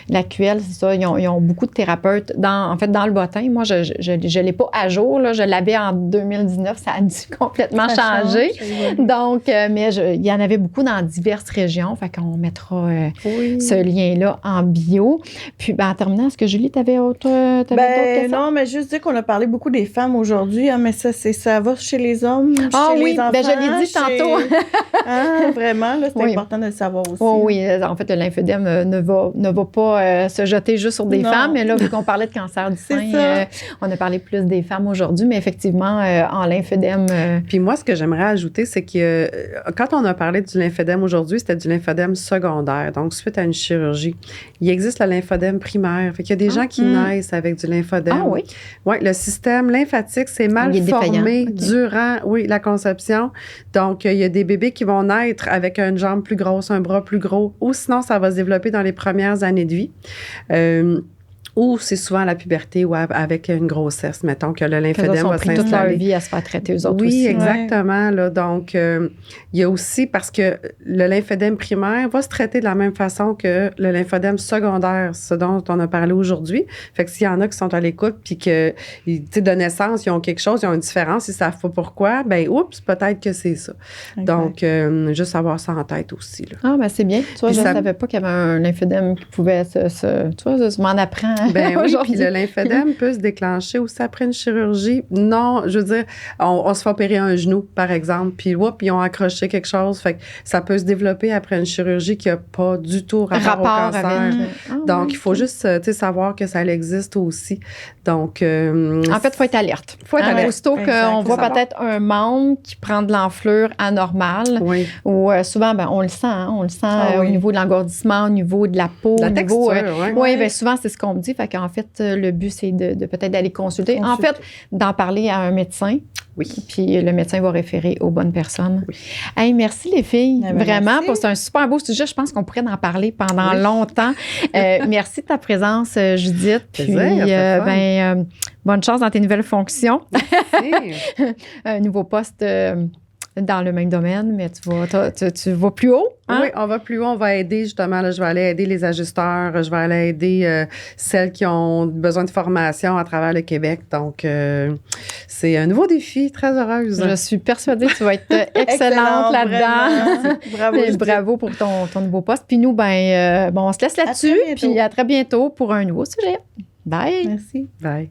l'AQL, c'est ça, ils ont beaucoup de thérapeutes dans le bottin. Moi, je ne l'ai pas à jour. Là, je l'avais en 2019. Ça a dû complètement changer. Donc, mais il y en avait beaucoup dans diverses régions. Fait qu'on mettra ce lien-là en bio. Puis, en terminant, est-ce que Julie, tu avais d'autres questions? Non, mais juste dire qu'on a parlé beaucoup des femmes aujourd'hui. Hein, mais ça va chez les hommes, chez les enfants. Je l'ai dit tantôt. Vraiment, là, c'est important de le savoir aussi. Oui, en fait, le lymphœdème ne va pas se jeter juste sur des femmes. Mais là, vu qu'on parlait de cancer du sein, on a parlé plus des femmes aujourd'hui. Mais effectivement, en lymphœdème... Puis moi, ce que j'aimerais ajouter, c'est que quand on a parlé du lymphœdème aujourd'hui, c'était du lymphœdème secondaire, donc suite à une chirurgie. Il existe le lymphœdème primaire. Fait qu'il y a des gens qui naissent avec du lymphœdème. Ah oui? Oui, le système lymphatique s'est mal formé durant la conception. Donc, il y a des bébés qui vont naître avec une jambe plus grosse, un bras plus gros, ou sinon, ça va se développer dans les premières années de vie. Ou c'est souvent à la puberté ou avec une grossesse, mettons, que le lymphœdème va s'installer. toute leur vie à se faire traiter eux autres aussi. Oui, exactement. Là, donc, il y a aussi, parce que le lymphœdème primaire va se traiter de la même façon que le lymphœdème secondaire, ce dont on a parlé aujourd'hui. Fait que s'il y en a qui sont à l'écoute puis que, tu sais, de naissance, ils ont quelque chose, ils ont une différence, ils ne savent pas pourquoi, oups, peut-être que c'est ça. Exact. Donc, juste avoir ça en tête aussi. Là. Ah, c'est bien. Tu vois, je ne savais pas qu'il y avait un lymphœdème qui pouvait tu vois, je m'en apprends. Oui, puis le lymphœdème peut se déclencher aussi après une chirurgie. Non, je veux dire, on se fait opérer un genou, par exemple, puis ils ont accroché quelque chose. Fait que ça peut se développer après une chirurgie qui n'a pas du tout rapport au cancer. Donc, il faut juste savoir que ça existe aussi. Donc, en fait, il faut être alerte. Il faut être alerte. Aussitôt qu'on voit peut-être un membre qui prend de l'enflure anormale, ou souvent, on le sent, au niveau de l'engourdissement, au niveau de la peau, la texture, bien souvent, c'est ce qu'on me dit. Fait qu'en fait, le but, c'est de peut-être d'aller consulter. En fait, d'en parler à un médecin Oui. Puis le médecin va référer aux bonnes personnes. Oui. Hey, merci les filles. Eh bien, Vraiment, merci. c'est un super beau sujet. Je pense qu'on pourrait en parler pendant Oui. longtemps. Merci de ta présence, Judith. Puis, Plaisir, c'était fun. bonne chance dans tes nouvelles fonctions. Merci. Un nouveau poste dans le même domaine, mais tu vas plus haut. Hein? Oui, on va plus haut, on va aider justement, là, je vais aller aider les ajusteurs, je vais aller aider celles qui ont besoin de formation à travers le Québec. Donc, c'est un nouveau défi, très heureuse. Je suis persuadée que tu vas être excellente là-dedans. Bravo. Et Judith. bravo pour ton nouveau poste. Puis nous, on se laisse là-dessus. très bientôt. Puis à très bientôt pour un nouveau sujet. Bye! Merci. Bye.